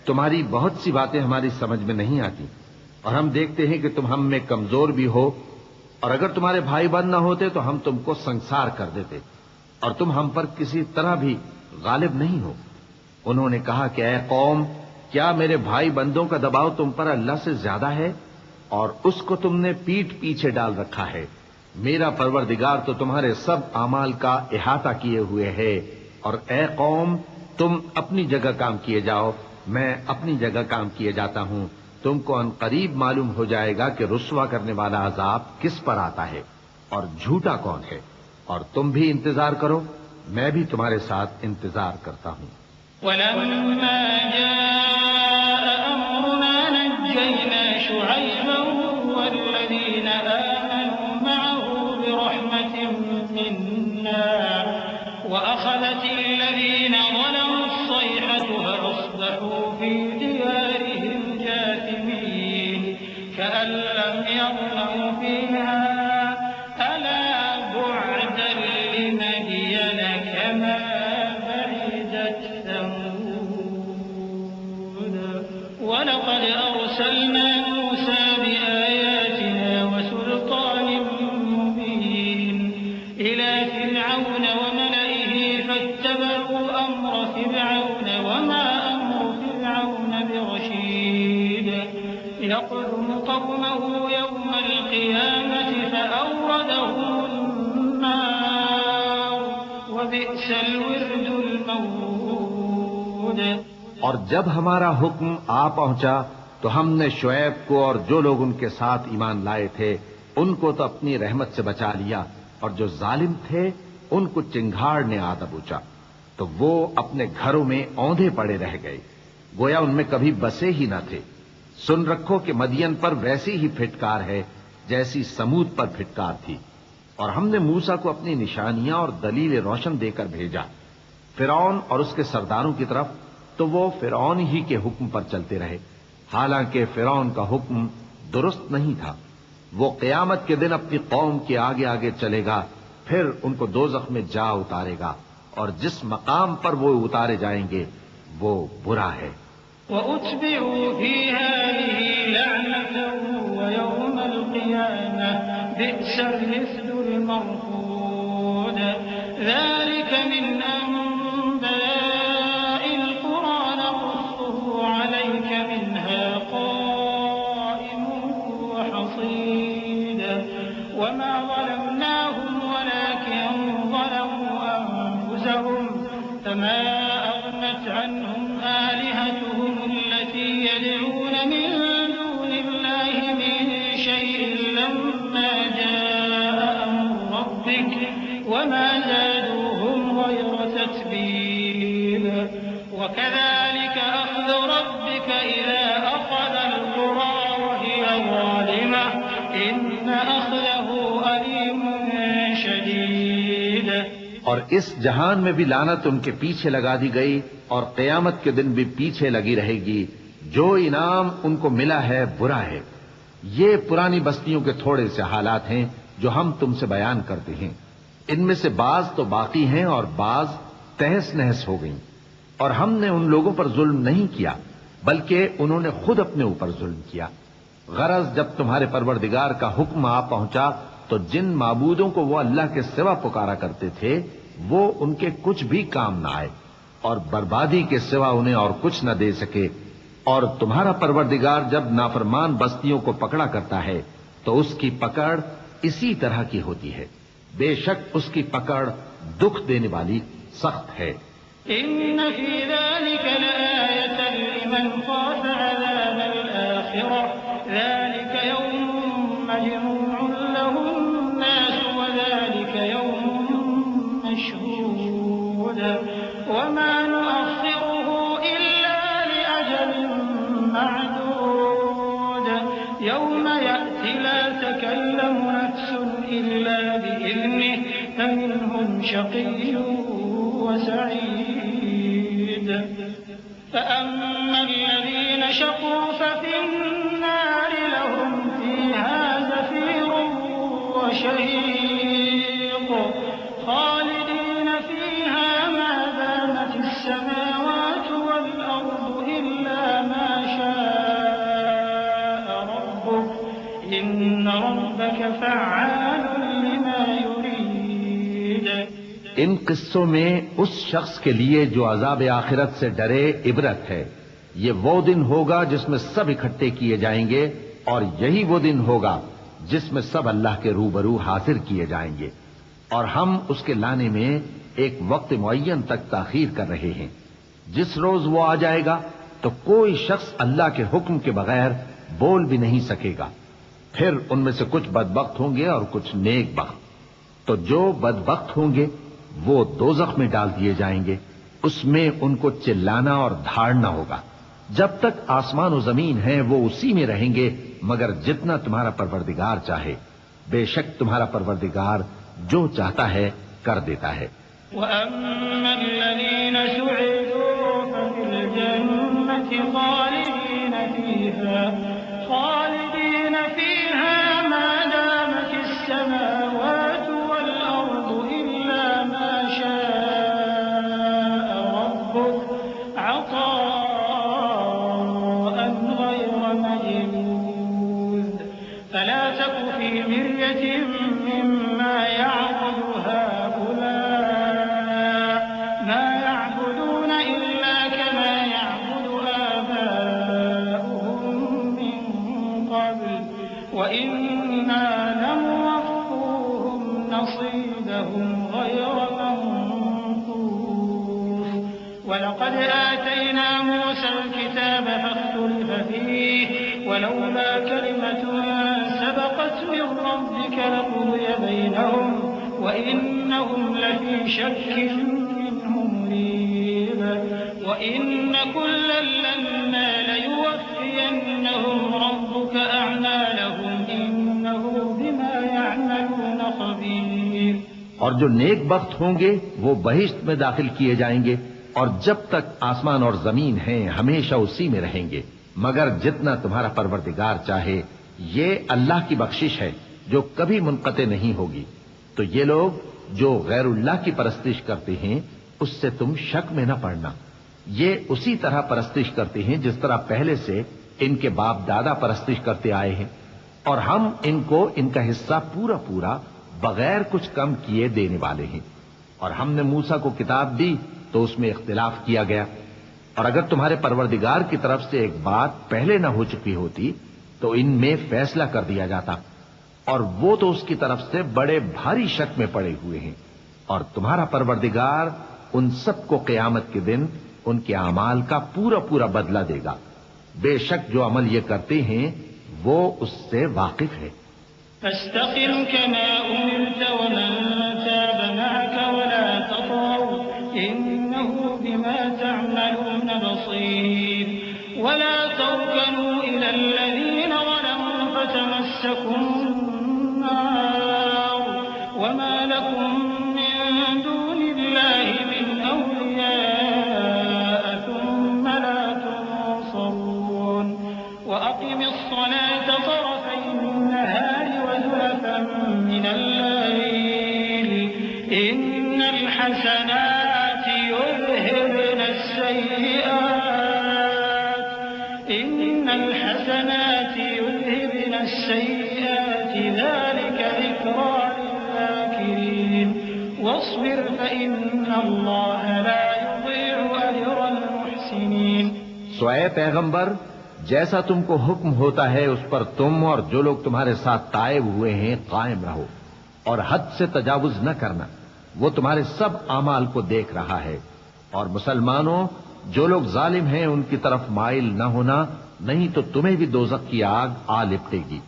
تمہاری بہت سی باتیں ہماری سمجھ میں نہیں آتی، اور ہم دیکھتے ہیں کہ تم ہم میں کمزور بھی ہو، اور اگر تمہارے بھائی بند نہ ہوتے تو ہم تم کو سنسار کر دیتے، اور تم ہم پر کسی طرح بھی غالب نہیں ہو۔ انہوں نے کہا کہ اے قوم، کیا میرے بھائی بندوں کا دباؤ تم پر اللہ سے زیادہ ہے، اور اس کو تم نے پیٹھ پیچھے ڈال رکھا ہے؟ میرا پروردگار تو تمہارے سب اعمال کا احاطہ کیے ہوئے ہے، اور اے قوم، تم اپنی جگہ کام کیے جاؤ، میں اپنی جگہ کام کیے جاتا ہوں۔ تم کو ان قریب معلوم ہو جائے گا کہ رسوا کرنے والا عذاب کس پر آتا ہے اور جھوٹا کون ہے، اور تم بھی انتظار کرو، میں بھی تمہارے ساتھ انتظار کرتا ہوں۔ وَلَمَّا جَاءَ أَمْرُنَا نَجَّيْنَا شُعَيْبًا وَالَّذِينَ آمَنُوا مَعَهُ بِرَحْمَةٍ مِّنَّا وَأَخَذَتِ الَّذِينَ ظَلَمُوا الصَّيْحَةُ فَأَصْبَحُوا فِي دِيَارِهِمْ جاثمين كأن لم يغنوا فيها ألا بعدا لمدين كما بعدت ثمود ولقد أرسلنا موسى بآياتنا وسلطان مبين إلى فرعون وملئه فاتبعوا أمر فرعون وما أمر فرعون برشيد يقدم قومه يوم القيامة فأوردهم النار وبئس الورد المورود۔ اور جب ہمارا حکم آ پہنچا تو ہم نے شعیب کو اور جو لوگ ان کے ساتھ ایمان لائے تھے ان کو تو اپنی رحمت سے بچا لیا، اور جو ظالم تھے ان کو چنگھاڑ نے آ دبوچا، تو وہ اپنے گھروں میں اوندھے پڑے رہ گئے، گویا ان میں کبھی بسے ہی نہ تھے۔ سن رکھو کہ مدین پر ویسی ہی پھٹکار ہے جیسی سمود پر پھٹکار تھی، اور ہم نے موسیٰ کو اپنی نشانیاں اور دلیل روشن دے کر بھیجا فرعون اور اس کے سرداروں کی طرف، تو وہ فرعون ہی کے حکم پر چلتے رہے، حالانکہ فرعون کا حکم درست نہیں تھا۔ وہ قیامت کے دن اپنی قوم کے آگے آگے چلے گا، پھر ان کو دوزخ میں جا اتارے گا، اور جس مقام پر وہ اتارے جائیں گے وہ برا ہے۔ وَأُتْبِعُوا فِي هَٰذِهِ لَعْنَةً وَيَوْمَ الْقِيَامَةِ بِئْسَ الرِّفْدُ الْمَرْفُودُ ذَٰلِكَ مِنْ أَنبَاءِ الْقُرَىٰ نَقُصُّهُ عَلَيْكَ مِنْهَا قَائِمٌ وَحَصِيدٌ وَمَا ظَلَمْنَاهُمْ وَلَٰكِن ظَلَمُوا أَنفُسَهُمْ فَمَا أَغْنَتْ عَنْهُمْ آلِهَتُهُمُ الَّتِي يَدْعُونَ مِن دُونِ اللَّهِ مِن شَيْءٍ لَّمَّا جَاءَ أَمْرُ رَبِّكَ وَمَا زَادُوهُمْ غَيْرَ تَتْبِيبٍ وَكَذَٰلِكَ أَخْذُ رَبِّكَ إِذَا أَخَذَ الْقُرَىٰ وَهِيَ ظَالِمَةٌ إِنَّ أَخْذَهُ أَلِيمٌ شَدِيدٌ۔ اور اس جہان میں بھی لعنت ان کے پیچھے لگا دی گئی، اور قیامت کے دن بھی پیچھے لگی رہے گی۔ جو انعام ان کو ملا ہے برا ہے۔ یہ پرانی بستیوں کے تھوڑے سے حالات ہیں جو ہم تم سے بیان کرتے ہیں، ان میں سے بعض تو باقی ہیں اور بعض تہس نہس ہو گئیں، اور ہم نے ان لوگوں پر ظلم نہیں کیا بلکہ انہوں نے خود اپنے اوپر ظلم کیا۔ غرض جب تمہارے پروردگار کا حکم آ پہنچا تو جن معبودوں کو وہ اللہ کے سوا پکارا کرتے تھے وہ ان کے کچھ بھی کام نہ آئے، اور بربادی کے سوا انہیں اور کچھ نہ دے سکے۔ اور تمہارا پروردگار جب نافرمان بستیوں کو پکڑا کرتا ہے تو اس کی پکڑ اسی طرح کی ہوتی ہے، بے شک اس کی پکڑ دکھ دینے والی سخت ہے۔ إن في ذلك لآية لمن خاف عذاب الآخرة ذلك يوم مجموع له الناس وذلك يوم مشهود وما نؤخره إلا لأجل معدود يوم يأتي لا تكلم نفس إلا بإذنه فمنهم شقي وسعيد فأما الذين شقوا ففي النار لهم فيها زفير وشهيق خالدين فيها ما دامت السماوات والأرض إلا ما شاء ربك إن ربك فعال لما يريد. ان قصوں میں اس شخص کے لیے جو عذاب آخرت سے ڈرے عبرت ہے. یہ وہ دن ہوگا جس میں سب اکٹھے کیے جائیں گے، اور یہی وہ دن ہوگا جس میں سب اللہ کے روبرو حاضر کیے جائیں گے، اور ہم اس کے لانے میں ایک وقت معین تک تاخیر کر رہے ہیں. جس روز وہ آ جائے گا تو کوئی شخص اللہ کے حکم کے بغیر بول بھی نہیں سکے گا. پھر ان میں سے کچھ بدبخت ہوں گے اور کچھ نیک بخت. تو جو بدبخت ہوں گے وہ دوزخ میں ڈال دیے جائیں گے، اس میں ان کو چلانا اور دھاڑنا ہوگا. جب تک آسمان و زمین ہیں وہ اسی میں رہیں گے مگر جتنا تمہارا پروردگار چاہے. بے شک تمہارا پروردگار جو چاہتا ہے کر دیتا ہے. وَأَمَّا الَّذِينَ سُعِدُوا فَفِي الْجَنَّةِ خَالِدِينَ فِيهَا مَا دَامَتِ السَّمَاوَاتُ وَالْأَرْضُ إِلَّا مَا شَاءَ رَبُّكَ عَطَاءً غَيْرَ مَجْذُوذٍ فَلَا تَكُ فِي مِرْيَةٍ مِّمَّا يَعْبُدُ هَٰؤُلَاءِ مَا يَعْبُدُونَ إِلَّا كَمَا يَعْبُدُ آبَاؤُهُم مِّن قَبْلُ وَإِنَّا لَمُوَفُّوهُمْ نَصِيبَهُمْ غَيْرَ مَنقُوصٍ. وَلَقَدْ آتَيْنَا مُوسَى الْكِتَابَ فَاخْتُلِفَ فِيهِ وَلَوْلَا كَلِمَةٌ سَبَقَتْ مِن رَّبِّكَ لَقُضِيَ بَيْنَهُمْ وَإِنَّهُمْ لَفِي شَكٍّ مِّنْهُ مُرِيبٍ. وَإِنَّ كُلًّا لَّمَّا لَيُوَفِّيَنَّهُمْ رَبُّكَ أَعْمَالَهُمْ إِنَّهُ بِمَا يَعْمَلُونَ خَبِيرٌ. اور جو نیک بخت ہوں گے وہ بہشت میں داخل کیے جائیں گے، اور جب تک آسمان اور زمین ہیں ہمیشہ اسی میں رہیں گے مگر جتنا تمہارا پروردگار چاہے. یہ اللہ کی بخشش ہے جو کبھی منقطع نہیں ہوگی. تو یہ لوگ جو غیر اللہ کی پرستش کرتے ہیں اس سے تم شک میں نہ پڑنا. یہ اسی طرح پرستش کرتے ہیں جس طرح پہلے سے ان کے باپ دادا پرستش کرتے آئے ہیں، اور ہم ان کو ان کا حصہ پورا پورا بغیر کچھ کم کیے دینے والے ہیں. اور ہم نے موسیٰ کو کتاب دی تو اس میں اختلاف کیا گیا، اور اگر تمہارے پروردگار کی طرف سے ایک بات پہلے نہ ہو چکی ہوتی تو ان میں فیصلہ کر دیا جاتا، اور وہ تو اس کی طرف سے بڑے بھاری شک میں پڑے ہوئے ہیں. اور تمہارا پروردگار ان سب کو قیامت کے دن ان کے اعمال کا پورا پورا بدلہ دے گا. بے شک جو عمل یہ کرتے ہیں وہ اس سے واقف ہے. فاستقم كما أمرت ومن تاب معك ولا تطغوا إنه بما تعملون بصير. ولا تركنوا إلى الذين ظلموا فتمسكم النار وما لكم من دون الله من أولياء ثم لا تنصرون. وأقم الصلاة طرفي النهار وزلفا من الليل إن الحسنات يذهبن السيئات ذلك ذكرى للذاكرين. واصبر فإن الله لا يضيع أجر المحسنين. سو اے پیغمبر، جیسا تم کو حکم ہوتا ہے اس پر تم اور جو لوگ تمہارے ساتھ تائب ہوئے ہیں قائم رہو، اور حد سے تجاوز نہ کرنا. وہ تمہارے سب اعمال کو دیکھ رہا ہے. اور مسلمانوں، جو لوگ ظالم ہیں ان کی طرف مائل نہ ہونا، نہیں تو تمہیں بھی دوزخ کی آگ آ لپٹے گی.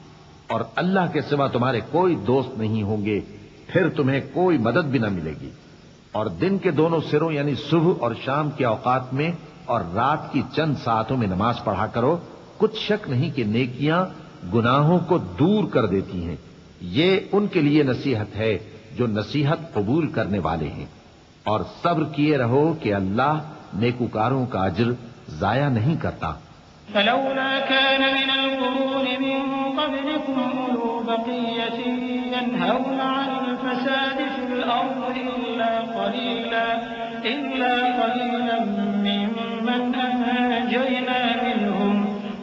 اور اللہ کے سوا تمہارے کوئی دوست نہیں ہوں گے، پھر تمہیں کوئی مدد بھی نہ ملے گی. اور دن کے دونوں سروں یعنی صبح اور شام کے اوقات میں اور رات کی چند ساعتوں میں نماز پڑھا کرو. کچھ شک نہیں کہ نیکیاں گناہوں کو دور کر دیتی ہیں. یہ ان کے لیے نصیحت ہے جو نصیحت قبول کرنے والے ہیں، اور صبر کیے رہو کہ اللہ نیکوکاروں کا اجر ضائع نہیں کرتا۔ فلولا كان من القرون من قبلكم أولو بقية ينهون عن الفساد في الأرض إلا قليلا ممن أنجينا منهم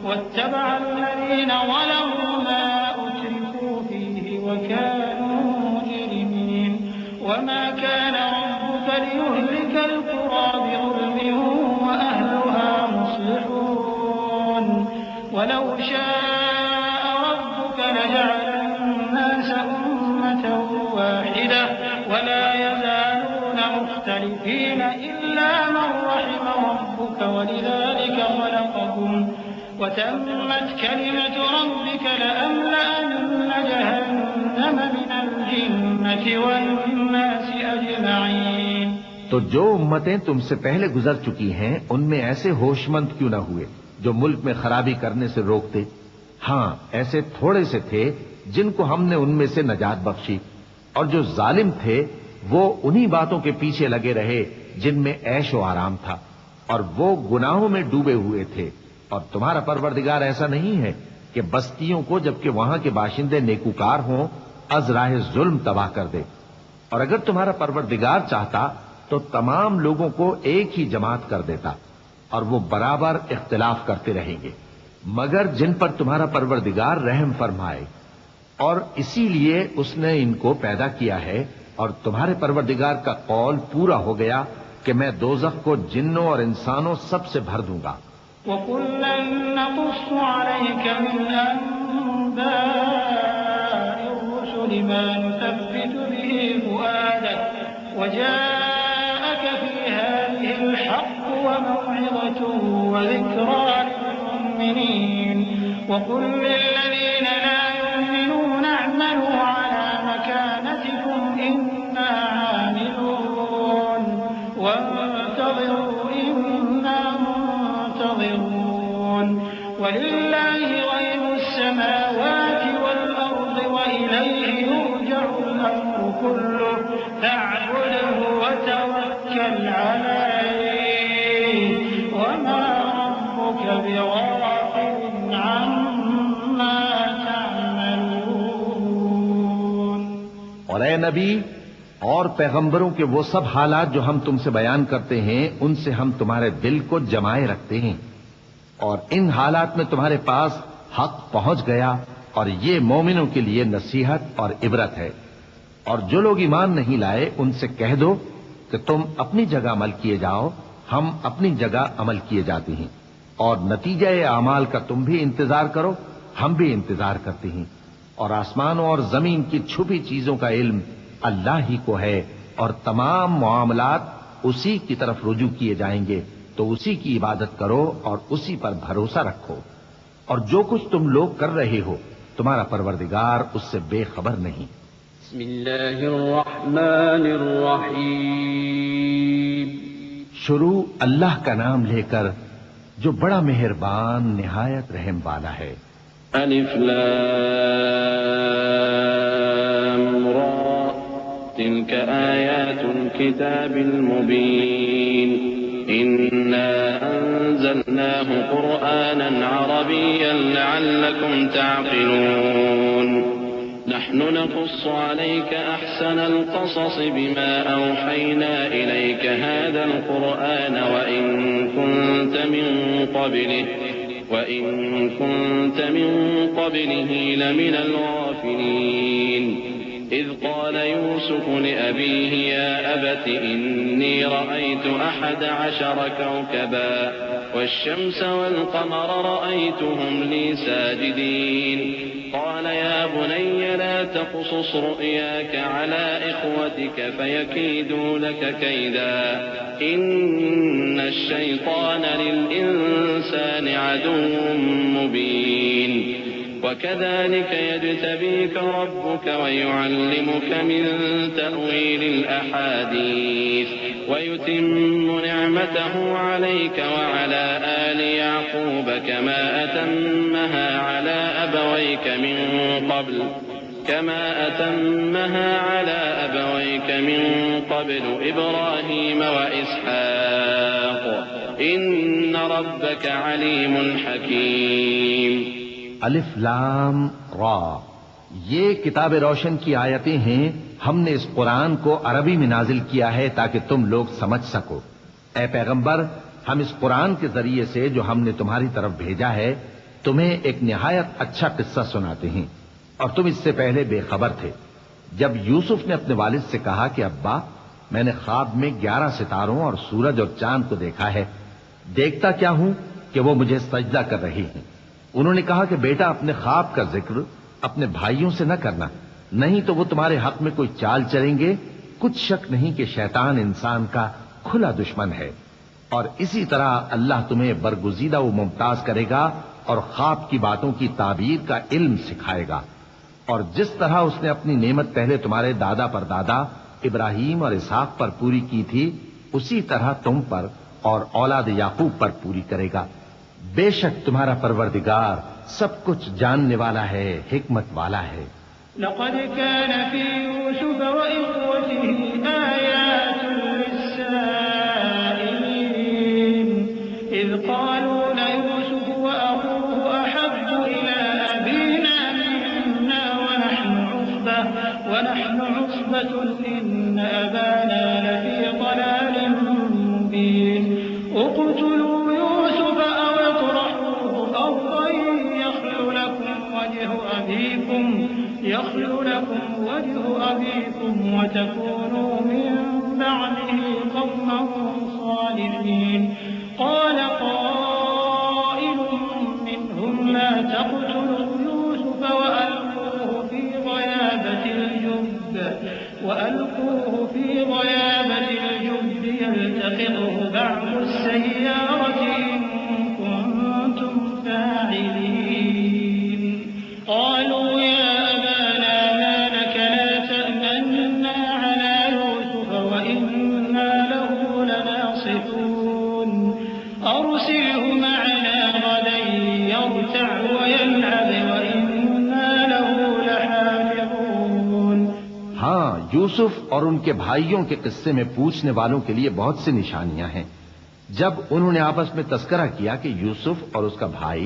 واتبع الذين ظلموا ما أترفوا فيه وكانوا مجرمين وما كان ربك ليهلك القرى بظلم وأهلها مصلحون ولو شاء ربك لجعل الناس أمة واحدة ولا يزالون مختلفين إلا من رحم ربك ولذلك خلقهم وتمت كلمة ربك لأملأن جهنم من الجنة والناس أجمعين۔ تو جو امتیں تم سے پہلے گزر چکی ہیں ان میں ایسے ہوش مند کیوں نہ ہوئے جو ملک میں خرابی کرنے سے روکتے؟ ہاں، ایسے تھوڑے سے تھے جن کو ہم نے ان میں سے نجات بخشی، اور جو ظالم تھے وہ انہی باتوں کے پیچھے لگے رہے جن میں عیش و آرام تھا، اور وہ گناہوں میں ڈوبے ہوئے تھے۔ اور تمہارا پروردگار ایسا نہیں ہے کہ بستیوں کو جبکہ وہاں کے باشندے نیکوکار ہوں از راہ ظلم تباہ کر دے، اور اگر تمہارا پروردگار چاہتا تو تمام لوگوں کو ایک ہی جماعت کر دیتا، اور وہ برابر اختلاف کرتے رہیں گے، مگر جن پر تمہارا پروردگار رحم فرمائے، اور اسی لیے اس نے ان کو پیدا کیا ہے۔ اور تمہارے پروردگار کا قول پورا ہو گیا کہ میں دوزخ کو جنوں اور انسانوں سب سے بھر دوں گا۔ وَكُلًّا نَّقُصُّ عَلَيْكَ مِنْ أَنبَاءِ الرُّسُلِ مَا نُثَبِّتُ بِهِ فُؤَادَكَ وَجَاءَكَ فِي هَٰذِهِ الْحَقُّ وَمَوْعِظَةٌ وَذِكْرَىٰ لِلْمُؤْمِنِينَ وَقُل لِّلَّذِينَ لَا يُؤْمِنُونَ اعْمَلُوا عَلَىٰ مَكَانَتِكُمْ إِنَّا عَامِلُونَ وَانتَظِرُوا إِنَّا منتظرون وَلِلَّهِ غَيْبُ السَّمَاوَاتِ وَالْأَرْضِ وَإِلَيْهِ يُرْجَعُ الْأَمْرُ كُلُّهُ فَاعْبُدْهُ وَتَوَكَّلْ عَلَيْهِ وَمَا رَبُّكَ بِغَافِلٍ عَمَّا تَعْمَلُونَ۔ اور اے نبی اور پیغمبروں کے وہ سب حالات جو ہم تم سے بیان کرتے ہیں ان سے ہم تمہارے دل کو جمائے رکھتے ہیں، اور ان حالات میں تمہارے پاس حق پہنچ گیا، اور یہ مومنوں کے لیے نصیحت اور عبرت ہے۔ اور جو لوگ ایمان نہیں لائے ان سے کہہ دو کہ تم اپنی جگہ عمل کیے جاؤ، ہم اپنی جگہ عمل کیے جاتے ہیں، اور نتیجہ اعمال کا تم بھی انتظار کرو، ہم بھی انتظار کرتے ہیں۔ اور آسمانوں اور زمین کی چھپی چیزوں کا علم اللہ ہی کو ہے، اور تمام معاملات اسی کی طرف رجوع کیے جائیں گے، تو اسی کی عبادت کرو اور اسی پر بھروسہ رکھو، اور جو کچھ تم لوگ کر رہے ہو تمہارا پروردگار اس سے بے خبر نہیں۔ بسم اللہ الرحمن الرحیم۔ شروع اللہ کا نام لے کر جو بڑا مہربان نہایت رحم والا ہے۔ الف لام را تلك آیات الكتاب المبین إنا أنزلناه قرآنا عربيا لعلكم تعقلون نحن نقص عليك أحسن القصص بما أوحينا إليك هذا القرآن وإن كنت من قبله لمن الغافلين إذ قال يوسف لأبيه يا أبت إني رأيت 11 كوكبا والشمس والقمر رأيتهم لي ساجدين قال يا بني لا تقصص رؤياك على إخوتك فيكيدوا لك كيدا إن الشيطان للإنسان عدو مبين وكذلك يجتبيك ربك ويعلمك من تأويل الأحاديث ويتم نعمته عليك وعلى آل يعقوب كما أتمها على أبويك من قبل كما أتمها على أبويك من قبل إبراهيم وإسحاق إن ربك عليم حكيم. الف لام را، یہ کتاب روشن کی آیتیں ہیں. ہم نے اس قرآن کو عربی میں نازل کیا ہے تاکہ تم لوگ سمجھ سکو. اے پیغمبر، ہم اس قرآن کے ذریعے سے جو ہم نے تمہاری طرف بھیجا ہے تمہیں ایک نہایت اچھا قصہ سناتے ہیں، اور تم اس سے پہلے بے خبر تھے. جب یوسف نے اپنے والد سے کہا کہ ابا، میں نے خواب میں 11 ستاروں اور سورج اور چاند کو دیکھا ہے، دیکھتا کیا ہوں کہ وہ مجھے سجدہ کر رہی ہیں. انہوں نے کہا کہ بیٹا، اپنے خواب کا ذکر اپنے بھائیوں سے نہ کرنا، نہیں تو وہ تمہارے حق میں کوئی چال چلیں گے. کچھ شک نہیں کہ شیطان انسان کا کھلا دشمن ہے، اور اسی طرح اللہ تمہیں برگزیدہ و ممتاز کرے گا اور خواب کی باتوں کی تعبیر کا علم سکھائے گا. اور جس طرح اس نے اپنی نعمت پہلے تمہارے دادا پر دادا ابراہیم اور اسحاق پر پوری کی تھی، اسی طرح تم پر اور اولاد یعقوب پر پوری کرے گا. بے شک تمہارا پروردگار سب کچھ جاننے والا ہے، حکمت والا ہے. لقد كان في يوسف وإخوته آيات للسائلين إذ قالوا ليوسف وأخوه أحب إلى أبينا منا ونحن عصبة إن أبانا لفي ضلال مبين. اقتلوا يوسف أو اطرحوه أرضا يخل لكم وجه أبيكم وتكونوا من بعده قوما صالحين. قال قائل منهم لا تقتلوا يوسف وألقوه في غيابة الجب يلتقطه بعض السيارة إن كنتم فاعلين. قالوا يا أبانا ما لك لا تأمنا على يوسف وإنا له لناصحون. أرسله معنا غدا يرتع ويلعب وإنا له لحافظون. ہاں، یوسف اور ان کے بھائیوں کے قصے میں پوچھنے والوں کے لیے بہت سی نشانیاں ہیں. جب انہوں نے آپس میں تذکرہ کیا کہ یوسف اور اس کا بھائی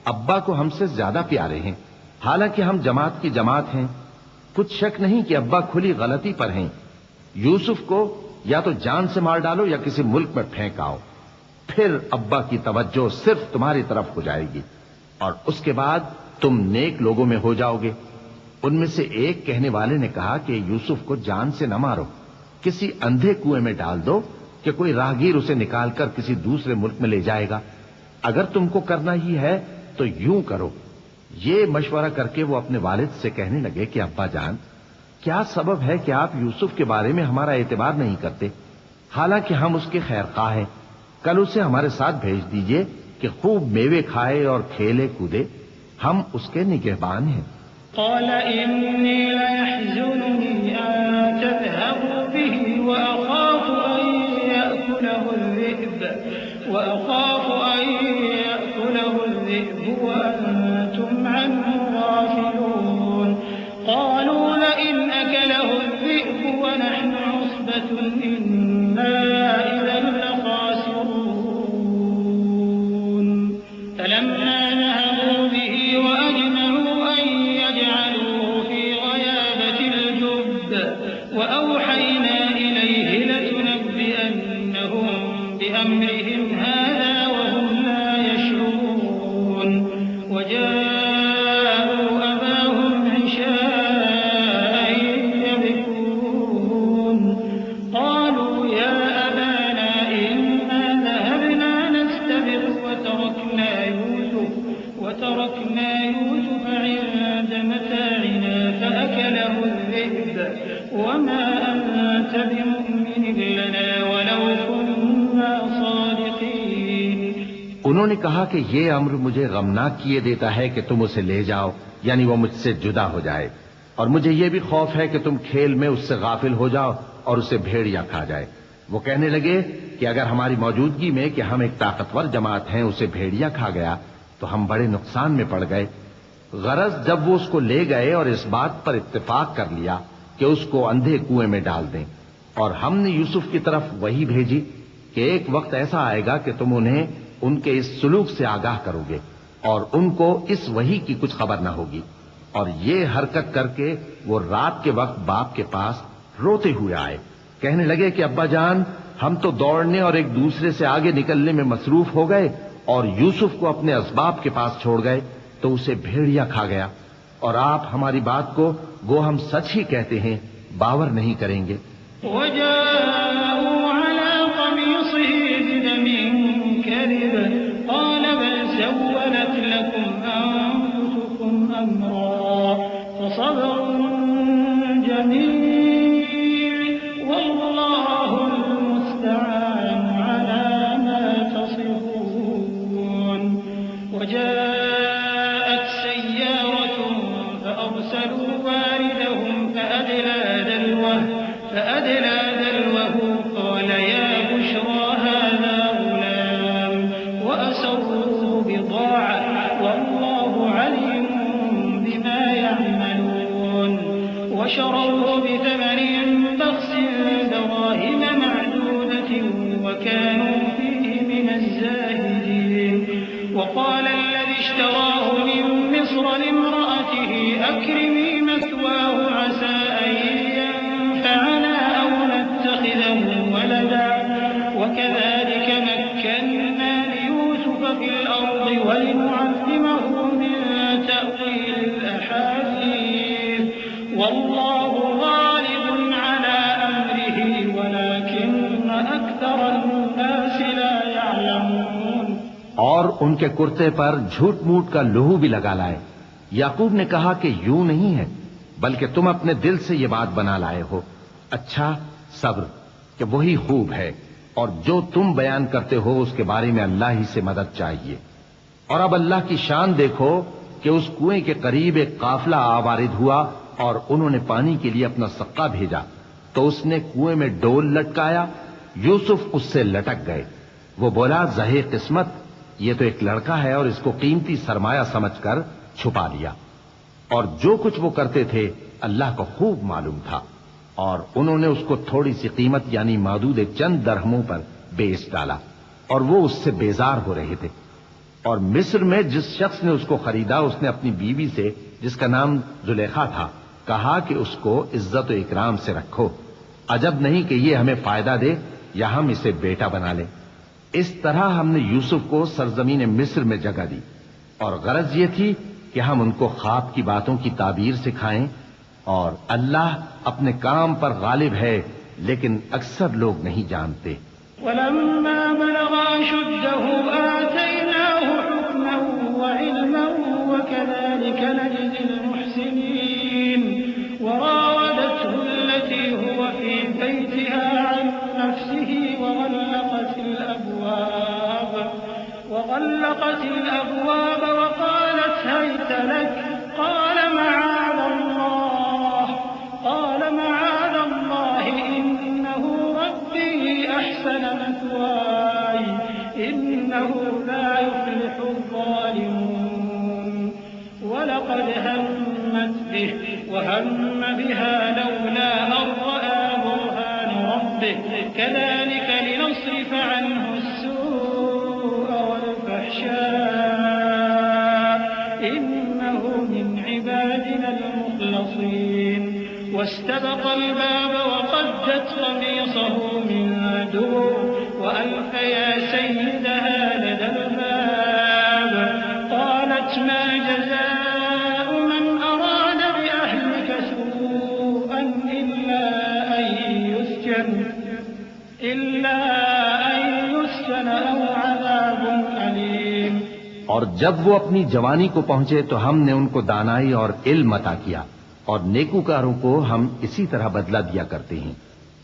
ابا کو ہم سے زیادہ پیارے ہیں، حالانکہ ہم جماعت کی جماعت ہیں، کچھ شک نہیں کہ ابا کھلی غلطی پر ہیں. یوسف کو یا تو جان سے مار ڈالو یا کسی ملک میں پھینک آؤ، پھر ابا کی توجہ صرف تمہاری طرف ہو جائے گی اور اس کے بعد تم نیک لوگوں میں ہو جاؤ گے. ان میں سے ایک کہنے والے نے کہا کہ یوسف کو جان سے نہ مارو، کسی اندھے کنویں میں ڈال دو کہ کوئی راہگیر اسے نکال کر کسی دوسرے ملک میں لے جائے گا. اگر تم کو کرنا ہی ہے تو یوں کرو. یہ مشورہ کر کے وہ اپنے والد سے کہنے لگے کہ ابا جان، کیا سبب ہے کہ آپ یوسف کے بارے میں ہمارا اعتبار نہیں کرتے، حالانکہ ہم اس کے خیر خواہ ہیں. کل اسے ہمارے ساتھ بھیج دیجئے کہ خوب میوے کھائے اور کھیلے کودے، ہم اس کے نگہبان ہیں. قال إني ليحزنني أن تذهبوا به وأخاف أن يأكله الذئب وأنتم عنه غافلون. قالوا لئن أكله الذئب ونحن عصبة إنا إذا لخاسرون. فلما ذهبوا به وأجمعوا أن يجعلوه في غيابة الجب وأوحينا إليه لتنبئنهم بأمرهم هذا وهم لا يشعرون. وجاءوا أباهم عشاء يبكون. قالوا يا أبانا إنا ذهبنا نستبق وتركنا يوسف عند متاعنا فأكله الذئب وما أنت بمؤمن لنا ولو كنا صادقين. انہوں نے کہا کہ یہ امر مجھے غمناک کیے دیتا ہے کہ تم اسے لے جاؤ، یعنی وہ مجھ سے جدا ہو جائے، اور مجھے یہ بھی خوف ہے کہ تم کھیل میں اس سے غافل ہو جاؤ اور اسے بھیڑیا کھا جائے. وہ کہنے لگے کہ اگر ہماری موجودگی میں کہ ہم ایک طاقتور جماعت ہیں اسے بھیڑیا کھا گیا تو ہم بڑے نقصان میں پڑ گئے. غرض جب وہ اس کو لے گئے اور اس بات پر اتفاق کر لیا کہ اس کو اندھے کنویں میں ڈال دیں، اور ہم نے یوسف کی طرف وحی بھیجی کہ ایک وقت ایسا آئے گا کہ تم انہیں ان کے اس سلوک سے آگاہ کرو گے اور ان کو اس وحی کی کچھ خبر نہ ہوگی۔ اور یہ حرکت کر کے وہ رات کے وقت باپ کے پاس روتے ہوئے آئے، کہنے لگے کہ ابا جان، ہم تو دوڑنے اور ایک دوسرے سے آگے نکلنے میں مصروف ہو گئے اور یوسف کو اپنے اسباب کے پاس چھوڑ گئے تو اسے بھیڑیا کھا گیا، اور آپ ہماری بات کو گو ہم سچ ہی کہتے ہیں باور نہیں کریں گے۔ وجاءوا على قميصه بدم كذب قال بل سولت لكم أنفسكم أمرا فصبر جميل والله المستعان على ما تصفون۔ وجاءت سيارة فأرسلوا واردهم فأدلى دلوه قال يا بشرى هذا غلام وأسروه بضاعة والله عليم بما يعملون، وشروه بثمن بخس دراهم معدودة وكانوا فيه من الزاهدين۔ وقال الذي اشتراه من مصر لامرأته أكرمي مثواه عسى أن ينفعنا أو نتخذه ولدا وكذلك مكنا ليوسف في الأرض ولنعلمه من تأويل الأحاديث والله غالب على أمره ولكن أكثر الناس لا يعلمون۔ اور ان کے کرتے پر جھوٹ موٹ کا لہو بھی لگا لائے۔ یعقوب نے کہا کہ یوں نہیں ہے، بلکہ تم اپنے دل سے یہ بات بنا لائے ہو۔ اچھا، صبر کہ وہی خوب ہے، اور جو تم بیان کرتے ہو اس کے بارے میں اللہ ہی سے مدد چاہیے۔ اور اب اللہ کی شان دیکھو کہ اس کنویں کے قریب ایک قافلہ آوارد ہوا اور انہوں نے پانی کے لیے اپنا سقا بھیجا تو اس نے کنویں میں ڈول لٹکایا، یوسف اس سے لٹک گئے۔ وہ بولا زہے قسمت، یہ تو ایک لڑکا ہے، اور اس کو قیمتی سرمایہ سمجھ کر چھپا لیا۔ اور جو کچھ وہ کرتے تھے اللہ کو خوب معلوم تھا، اور انہوں نے اس کو تھوڑی سی قیمت یعنی معدود چند درہموں پر بیچ ڈالا، اور وہ اس سے بیزار ہو رہے تھے۔ اور مصر میں جس شخص نے اس کو خریدا اس نے اپنی بیوی سے جس کا نام زلیخا تھا کہا کہ اس کو عزت و اکرام سے رکھو، عجب نہیں کہ یہ ہمیں فائدہ دے یا ہم اسے بیٹا بنا لیں۔ اس طرح ہم نے یوسف کو سرزمین مصر میں جگہ دی، اور غرض یہ تھی کہ ہم ان کو خواب کی باتوں کی تعبیر سکھائیں، اور اللہ اپنے کام پر غالب ہے لیکن اکثر لوگ نہیں جانتے۔ ولما بلغ أشده آتيناه حكما وعلما وكذلك نجزي المحسنين۔ وراودته التي هو في بيتها عن نفسه وغلقت الأبواب وقالت هيت لك قال معاذ الله إنه ربي أحسن مثواي إنه لا يفلح الظالمون۔ ولقد همت به وهم بها لولا أن رأى برهان ربه كذلك لنصرف عنه السوء والفحشاء إنه من عبادنا المخلصين۔ واستبق الباب وقدت قميصه من دبر وألف يا سيدها لدى الباب قالت ما جزاء من أراد بأهلك سوءا إلا أن يسجن أو عذاب أليم۔ اور جب وہ اپنی جوانی کو پہنچے تو ہم نے ان کو دانائی اور علم عطا کیا، اور نیکوکاروں کو ہم اسی طرح بدلہ دیا کرتے ہیں۔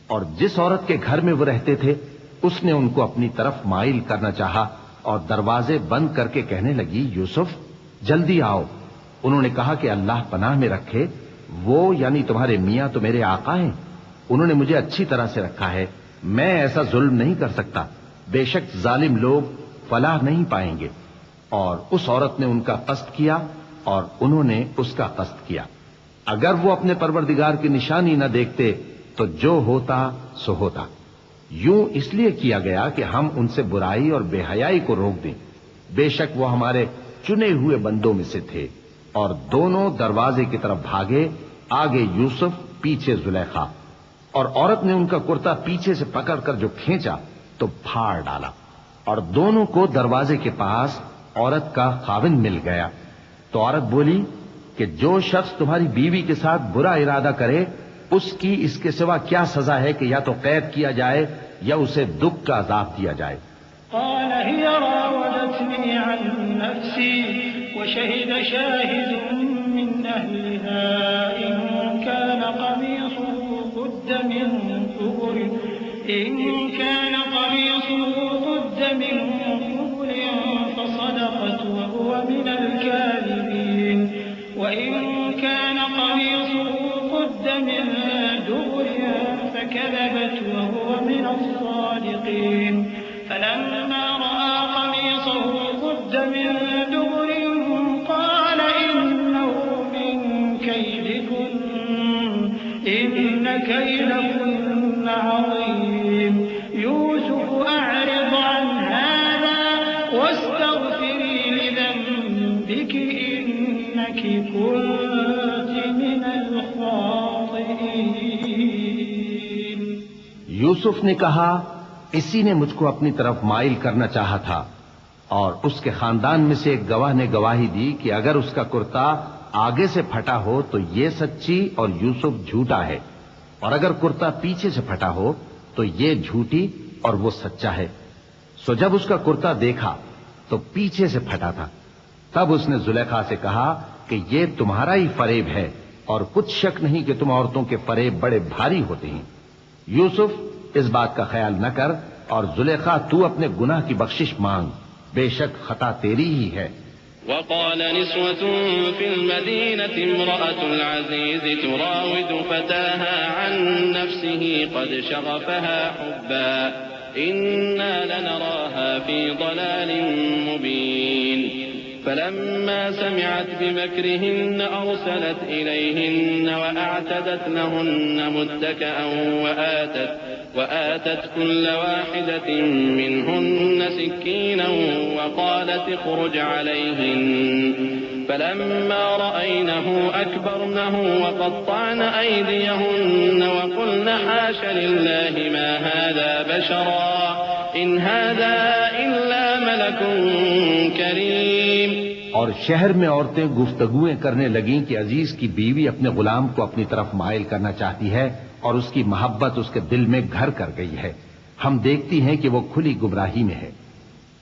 اور جس عورت کے گھر میں وہ رہتے تھے اس نے ان کو اپنی طرف مائل کرنا چاہا اور دروازے بند کر کے کہنے لگی یوسف جلدی آؤ۔ انہوں نے کہا کہ اللہ پناہ میں رکھے، وہ یعنی تمہارے میاں تو میرے آقا ہیں، انہوں نے مجھے اچھی طرح سے رکھا ہے، میں ایسا ظلم نہیں کر سکتا، بے شک ظالم لوگ فلاح نہیں پائیں گے۔ اور اس عورت نے ان کا قصد کیا اور انہوں نے اس کا قصد کیا۔ اگر وہ اپنے پروردگار کی نشانی نہ دیکھتے تو جو ہوتا سو ہوتا۔ یوں اس لیے کیا گیا کہ ہم ان سے برائی اور بے حیائی کو روک دیں، بے شک وہ ہمارے چنے ہوئے بندوں میں سے تھے۔ اور دونوں دروازے کی طرف بھاگے، آگے یوسف پیچھے زلیخا، اور عورت نے ان کا کرتا پیچھے سے پکڑ کر جو کھینچا تو پھاڑ ڈالا، اور دونوں کو دروازے کے پاس عورت کا خاوند مل گیا۔ تو عورت بولی کہ جو شخص تمہاری بیوی کے ساتھ برا ارادہ کرے اس کی اس کے سوا کیا سزا ہے کہ یا تو قید کیا جائے یا اسے دکھ کا عذاب دیا جائے۔ قال هي راودتني عن نفسي وشهد شاهد من أهلها إن كان قميصه قد من قبل فصدقت وهو من الكاذبين وإن كان قميصه قد من دبر فكذبت وهو من الصادقين فلما رأى قميصه قد من دبر قال إنه من كيدكن إن كيدكن عظيم يوسف أعرض عن هذا واستغفري لذنبك إنك كنت من الخاطئين۔ یوسف نے کہا اسی نے مجھ کو اپنی طرف مائل کرنا چاہا تھا، اور اس کے خاندان میں سے ایک گواہ نے گواہی دی کہ اگر اس کا کرتا آگے سے پھٹا ہو تو یہ سچی اور یوسف جھوٹا ہے، اور اگر کرتا پیچھے سے پھٹا ہو تو یہ جھوٹی اور وہ سچا ہے۔ سو جب اس کا کرتا دیکھا تو پیچھے سے پھٹا تھا، تب اس نے زلیخا سے کہا کہ یہ تمہارا ہی فریب ہے، اور کچھ شک نہیں کہ تم عورتوں کے فریب بڑے بھاری ہوتے ہیں۔ یوسف اس بات کا خیال نہ کر، اور زلیخا تو اپنے گناہ کی بخشش مانگ، بے شک خطا تیری ہی ہے۔ وقال نسوة في المدينة امرأة العزيز تراود فتاها عن نفسه قد شغفها حبا إنا لنراها في ضلال مبين فلما سمعت بمكرهن أرسلت إليهن وأعتدت لهن متكئا وآتت كل واحدة منهن سكينا وقالت اخرج عليهن فلما رأينه أكبرنه وقطعن أيديهن وقلن حاش لله ما هذا بشرا إن هذا إلا ملك کریم۔ اور شہر میں عورتیں گفتگویں کرنے لگیں کہ عزیز کی بیوی اپنے غلام کو اپنی طرف مائل کرنا چاہتی ہے اور اس کی محبت اس کے دل میں گھر کر گئی ہے، ہم دیکھتی ہیں کہ وہ کھلی گمراہی میں ہے۔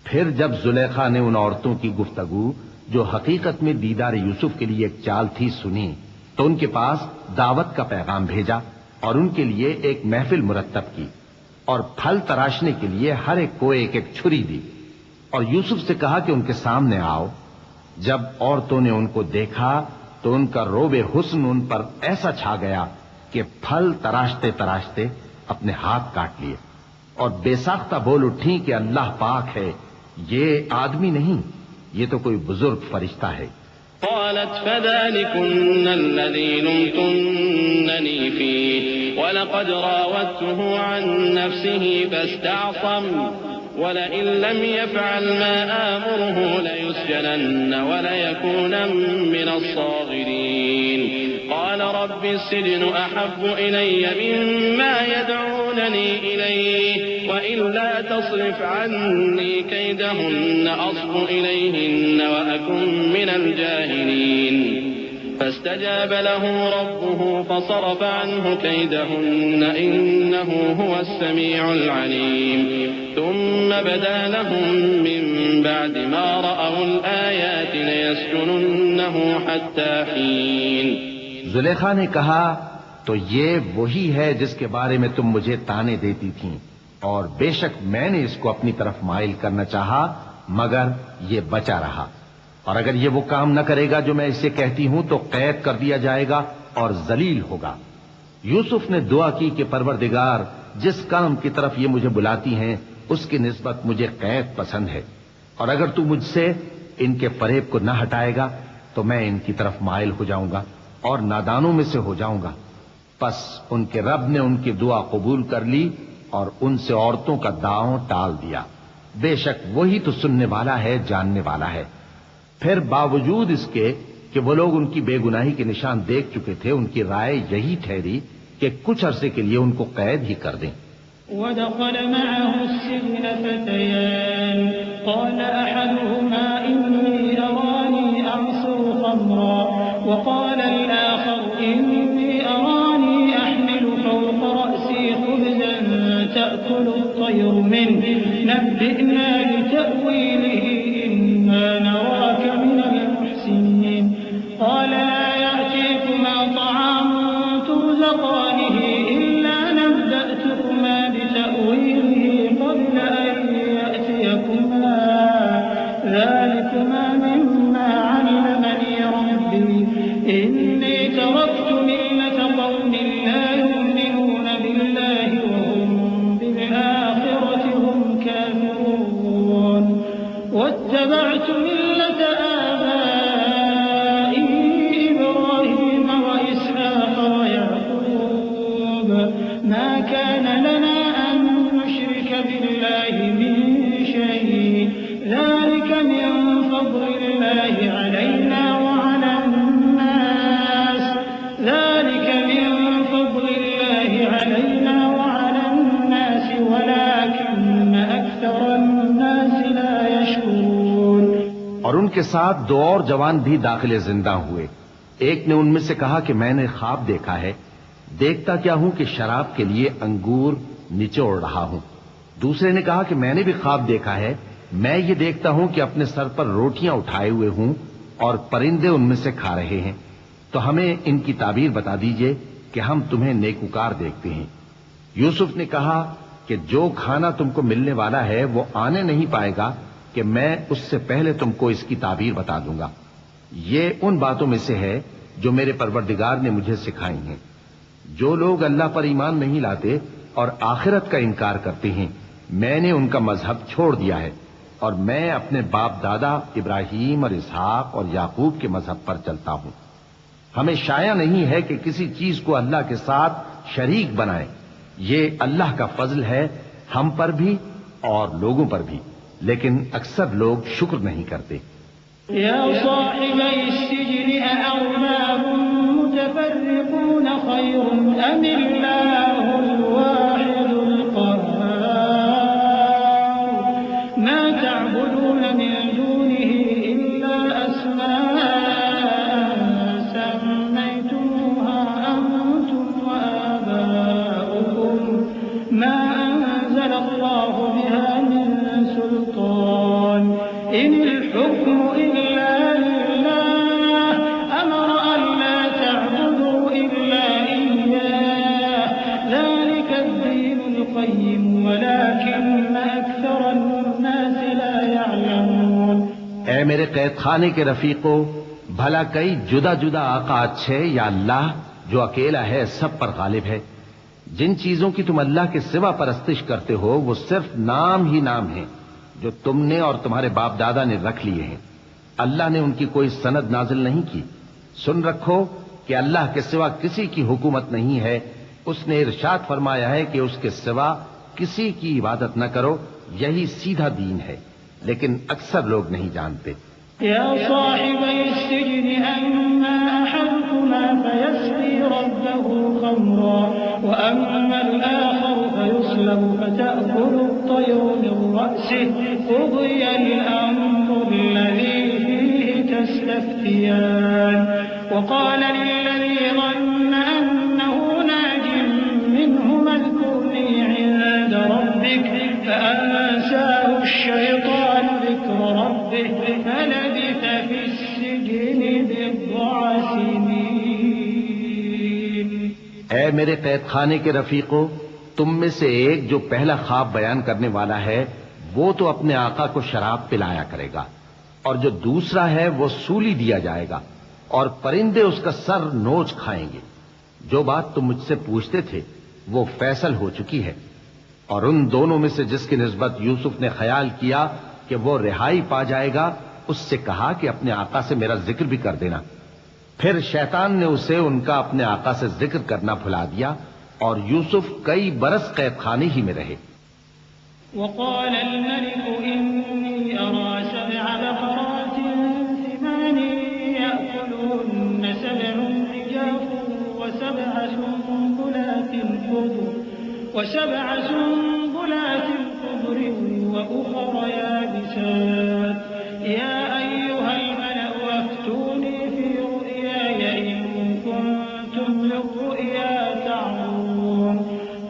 پھر جب زلیخا نے ان عورتوں کی گفتگو جو حقیقت میں دیدار یوسف کے لیے ایک چال تھی سنی تو ان کے پاس دعوت کا پیغام بھیجا اور ان کے لیے ایک محفل مرتب کی اور پھل تراشنے کے لیے ہر ایک کو ایک ایک چھری دی، اور یوسف سے کہا کہ ان کے سامنے آؤ۔ جب عورتوں نے ان کو دیکھا تو ان کا روب حسن ان پر ایسا چھا گیا کہ پھل تراشتے تراشتے اپنے ہاتھ کاٹ لیے، اور بے ساختہ بول اٹھی کہ اللہ پاک ہے، یہ آدمی نہیں، یہ تو کوئی بزرگ فرشتہ ہے۔ قالت فذلكن الذي لمتنني فيه ولقد راودته عن نفسه فاستعصم ولئن لم يفعل ما آمره ليسجنن وليكونن من الصاغرين قال رب السجن أحب إلي مما يدعونني إليه وإلا تصرف عني كيدهن أصب إليهن وأكن من الجاهلين فاستجاب له ربه فصرف عنه كيدهن إنه هو السميع العليم ثم بدا لهم من بعد ما رأوا الآيات ليسجننه حتى حين۔ زلیخا نے کہا تو یہ وہی ہے جس کے بارے میں تم مجھے طعنے دیتی تھیں، اور بے شک میں نے اس کو اپنی طرف مائل کرنا چاہا مگر یہ بچا رہا، اور اگر یہ وہ کام نہ کرے گا جو میں اسے کہتی ہوں تو قید کر دیا جائے گا اور ذلیل ہوگا۔ یوسف نے دعا کی کہ پروردگار جس کام کی طرف یہ مجھے بلاتی ہیں اس کی نسبت مجھے قید پسند ہے، اور اگر تو مجھ سے ان کے فریب کو نہ ہٹائے گا تو میں ان کی طرف مائل ہو جاؤں گا اور نادانوں میں سے ہو جاؤں گا۔ پس ان کے رب نے ان کی دعا قبول کر لی اور ان سے عورتوں کا داؤں ٹال دیا۔ بے شک وہی تو سننے والا ہے، جاننے والا ہے۔ پھر باوجود اس کے کہ وہ لوگ ان کی بے گناہی کے نشان دیکھ چکے تھے، ان کی رائے یہی ٹھہری کہ کچھ عرصے کے لیے ان کو قید ہی کر دیں۔ ودخل معه السجن فتيان قال أحدهما إني أراني أعصر خمرا وقال الآخر إني أراني أحمل فوق رأسي خبزا تأكل الطير منه نبئنا بتأويله إنا نراك من المحسنين قال لا يأتيكما طعام ترزقانه إلا نبأتكما بتأويله قبل أن يأتيكما ذلكما مما علمني ربي إني تركت ملة قوم لا يؤمنون بالله وهم بالآخرة هم كافرون واتبعت ملة آبائي إبراهيم وإسحاق ويعقوب ما كان لنا أن نشرك بالله من شيء ذلك من فضل الله علينا وعلى الناس ولكن أكثر الناس لا يشكرون۔ اور ان کے ساتھ دو اور جوان بھی داخل زندہ ہوئے۔ ایک نے ان میں سے کہا کہ میں نے خواب دیکھا ہے، دیکھتا کیا ہوں کہ شراب کے لیے انگور نچوڑ رہا ہوں۔ دوسرے نے کہا کہ میں نے بھی خواب دیکھا ہے، میں یہ دیکھتا ہوں کہ اپنے سر پر روٹیاں اٹھائے ہوئے ہوں اور پرندے ان میں سے کھا رہے ہیں، تو ہمیں ان کی تعبیر بتا دیجئے کہ ہم تمہیں نیکوکار دیکھتے ہیں۔ یوسف نے کہا کہ جو کھانا تم کو ملنے والا ہے وہ آنے نہیں پائے گا کہ میں اس سے پہلے تم کو اس کی تعبیر بتا دوں گا۔ یہ ان باتوں میں سے ہے جو میرے پروردگار نے مجھے سکھائی ہیں۔ جو لوگ اللہ پر ایمان نہیں لاتے اور آخرت کا انکار کرتے ہیں، میں نے ان کا مذہب چھوڑ دیا ہے اور میں اپنے باپ دادا ابراہیم اور اسحاق اور یعقوب کے مذہب پر چلتا ہوں۔ ہمیں شایع نہیں ہے کہ کسی چیز کو اللہ کے ساتھ شریک بنائیں۔ یہ اللہ کا فضل ہے ہم پر بھی اور لوگوں پر بھی، لیکن اکثر لوگ شکر نہیں کرتے۔ يا صاحبي السجن أأرباب متفرقون خير أم الله الواحد القهار ما تعبدون من دونه إلا أسماء سميتموها أنتم وآباؤكم ما أنزل الله بها من سلطان إن الحكم إلا لله أمر أن لا تعبدوا إلا إياه ذلك الدين القيم ولكن أكثر الناس لا يعلمون۔ اے میرے قید خانے کے رفیقو، بھلا کئی جدا جدا آقا اچھے یا اللہ جو اکیلا ہے سب پر غالب ہے؟ جن چیزوں کی تم اللہ کے سوا پرستش کرتے ہو وہ صرف نام ہی نام ہیں جو تم نے اور تمہارے باپ دادا نے رکھ لیے ہیں۔ اللہ نے ان کی کوئی سند نازل نہیں کی۔ سن رکھو کہ اللہ کے سوا کسی کی حکومت نہیں ہے۔ اس نے ارشاد فرمایا ہے کہ اس کے سوا کسی کی عبادت نہ کرو، یہی سیدھا دین ہے، لیکن اکثر لوگ نہیں جانتے۔ يا صاحبي السجن أما أحدكما فيسقي ربه خمرا وأما الآخر فيصلب فتأكل الطير من رأسه قضي الأمر الذي فيه تستفتيان وقال للذي ظن أنه ناج منهما اذكرني عند ربك فأنساه الشيطان ذكر ربه فلبث في السجن بضع سنين۔ اے میرے قید خانے کے رفیقو، تم میں سے ایک جو پہلا خواب بیان کرنے والا ہے وہ تو اپنے آقا کو شراب پلایا کرے گا، اور جو دوسرا ہے وہ سولی دیا جائے گا اور پرندے اس کا سر نوچ کھائیں گے۔ جو بات تم مجھ سے پوچھتے تھے وہ فیصل ہو چکی ہے، اور ان دونوں میں سے جس کی نسبت یوسف نے خیال کیا کہ وہ رہائی پا جائے گا، اس سے کہا کہ اپنے آقا سے میرا ذکر بھی کر دینا۔ پھر شیطان نے اسے ان کا اپنے آقا سے ذکر کرنا بھلا دیا اور یوسف کئی برس قید خانے ہی میں رہے۔ وقال الملك إني أرى 7 بقرات سمان يأكلهن 7 عجاف وسبع سنبلات خضر وأخر يابسات يا أيها الملأ أفتوني في رؤياي إن كنتم للرؤيا تعبرون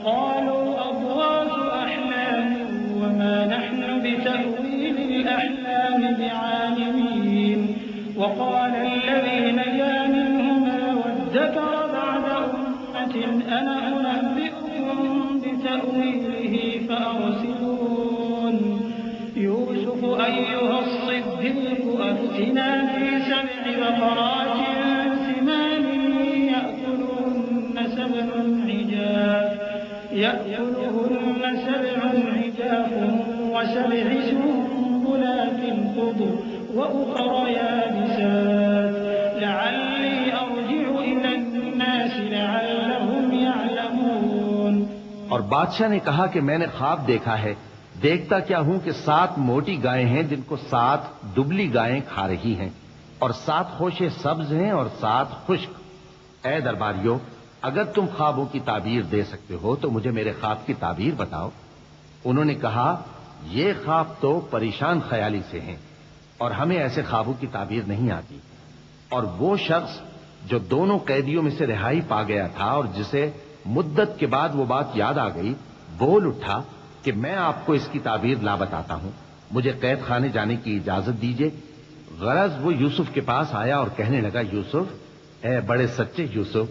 قالوا أضغاث أحلام وما نحن بتأويل الأحلام بعالمين وقال الذي نجا منهما وادكر بعد أمة أنا أنبئكم بتأويله فأرسلون يوسف أيها الصديق أفتنا في 7 بقرات سمان يأكلهن 7 عجاف و7 سنبلات خضر وأخر يابسات لعلي أرجع إلى الناس لعلهم يعلمون۔ اور بادشاہ نے کہا کہ میں نے خواب دیکھا ہے، دیکھتا کیا ہوں کہ 7 موٹی گائیں ہیں جن کو 7 دبلی گائیں کھا رہی ہیں، اور 7 خوشے سبز ہیں اور 7 خشک۔ اے درباریوں، اگر تم خوابوں کی تعبیر دے سکتے ہو تو مجھے میرے خواب کی تعبیر بتاؤ۔ انہوں نے کہا یہ خواب تو پریشان خیالی سے ہیں اور ہمیں ایسے خوابوں کی تعبیر نہیں آتی۔ اور وہ شخص جو دونوں قیدیوں میں سے رہائی پا گیا تھا اور جسے مدت کے بعد وہ بات یاد آ گئی، بول اٹھا کہ میں آپ کو اس کی تعبیر لا بتاتا ہوں، مجھے قید خانے جانے کی اجازت دیجیے۔ غرض وہ یوسف کے پاس آیا اور کہنے لگا، یوسف، اے بڑے سچے یوسف،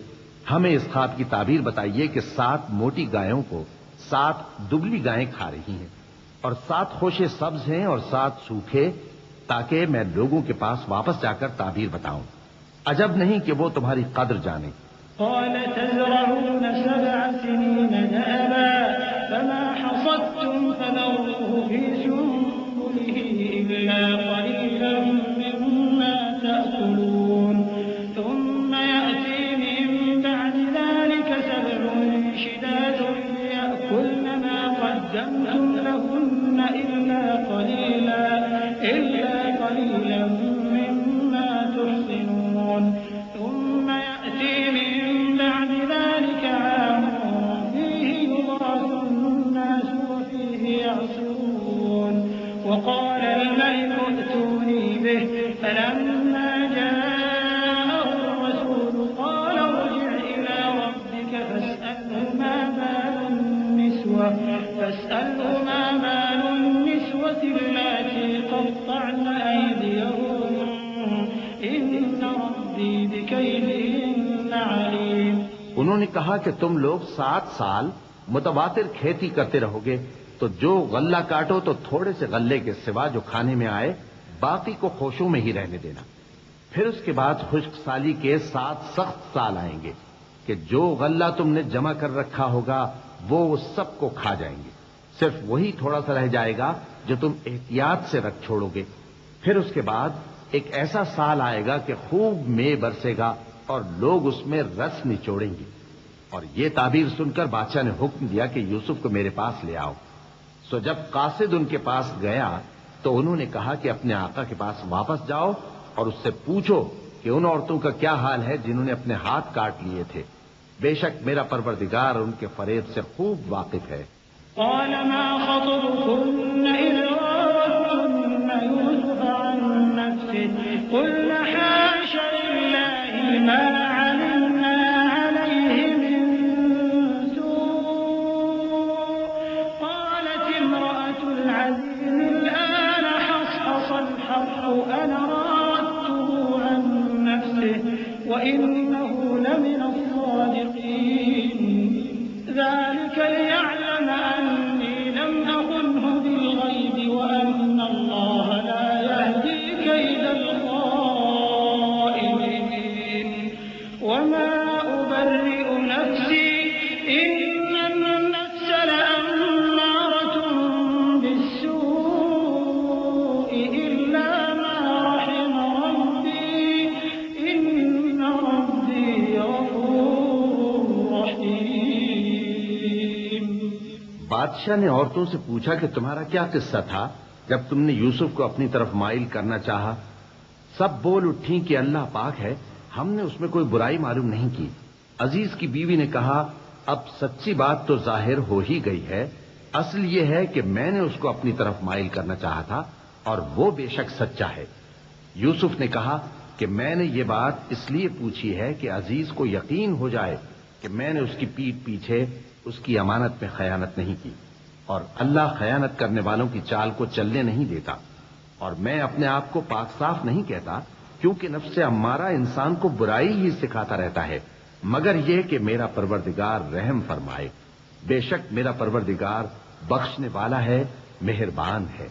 ہمیں اس خواب کی تعبیر بتائیے کہ 7 موٹی گایوں کو 7 دبلی گائیں کھا رہی ہیں اور 7 خوشے سبز ہیں اور 7 سوکھے، تاکہ میں لوگوں کے پاس واپس جا کر تعبیر بتاؤں۔ عجب نہیں کہ وہ تمہاری قدر جانے۔ قال تزرعون 7 سنين دأبا فما حصدتم فذروه في سنبله إلا قليلا مما تأكلون ثم يأتي من بعد ذلك 7 شداد يأكلن ما قدمتم لهن إلا قليلا مما تحصنون ثم يأتي من بعد ذلك عام فيه يغاث الناس وفيه يعصرون وقال الملك ائتوني به فلما جاءه الرسول قال ارجع إلى ربك فاسأله ما بال النسوة اللاتي قطعن أيديهن إن ربي بكيدهن عليم۔ انہوں نے کہا کہ تم لوگ 7 سال متواتر کھیتی کرتے رہو گے تو جو غلہ کاٹو تو تھوڑے سے غلے کے سوا جو کھانے میں آئے باقی کو خوشوں میں ہی رہنے دینا۔ پھر اس کے بعد خشک سالی کے 7 سخت سال آئیں گے کہ جو غلہ تم نے جمع کر رکھا ہوگا وہ سب کو کھا جائیں گے، صرف وہی تھوڑا سا رہ جائے گا جو تم احتیاط سے رکھ چھوڑو گے۔ پھر اس کے بعد ایک ایسا سال آئے گا کہ خوب مے برسے گا اور لوگ اس میں رس نچوڑیں گے۔ اور یہ تعبیر سن کر بادشاہ نے حکم دیا کہ یوسف کو میرے پاس لے آؤ۔ سو جب قاصد ان کے پاس گیا تو انہوں نے کہا کہ اپنے آقا کے پاس واپس جاؤ اور اس سے پوچھو کہ ان عورتوں کا کیا حال ہے جنہوں نے اپنے ہاتھ کاٹ لیے تھے، بے شک میرا پروردگار ان کے فریب سے خوب واقف ہے۔ قال ما خطبكن إذ راوتن يوسف عن نفسه قلنا حاش لله ما علمنا عليه من سوء قالت امرأة العزيز الآن حصحص الحق أنا راودته عن نفسه وإنه لمن الصادقين ذلك ليعلم أني لم أخنه بالغيب وأن الله لا يهدي كيد الخائنين وما أبرئ نفسي إن النفس لأمارة بالسوء إلا ما بادشاہ نے عورتوں سے پوچھا کہ تمہارا کیا قصہ تھا جب تم نے یوسف کو اپنی طرف مائل کرنا چاہا؟ سب بول اٹھیں کہ اللہ پاک ہے، ہم نے اس میں کوئی برائی معلوم نہیں کی۔ عزیز کی بیوی نے کہا، اب سچی بات تو ظاہر ہو ہی گئی ہے، اصل یہ ہے کہ میں نے اس کو اپنی طرف مائل کرنا چاہا تھا اور وہ بے شک سچا ہے۔ یوسف نے کہا کہ میں نے یہ بات اس لیے پوچھی ہے کہ عزیز کو یقین ہو جائے کہ میں نے اس کی پیٹھ پیچھے اس کی امانت میں خیانت نہیں کی، اور اللہ خیانت کرنے والوں کی چال کو چلنے نہیں دیتا۔ اور میں اپنے آپ کو پاک صاف نہیں کہتا، کیونکہ نفس امارہ انسان کو برائی ہی سکھاتا رہتا ہے، مگر یہ کہ میرا پروردگار رحم فرمائے۔ بے شک میرا پروردگار بخشنے والا ہے، مہربان ہے۔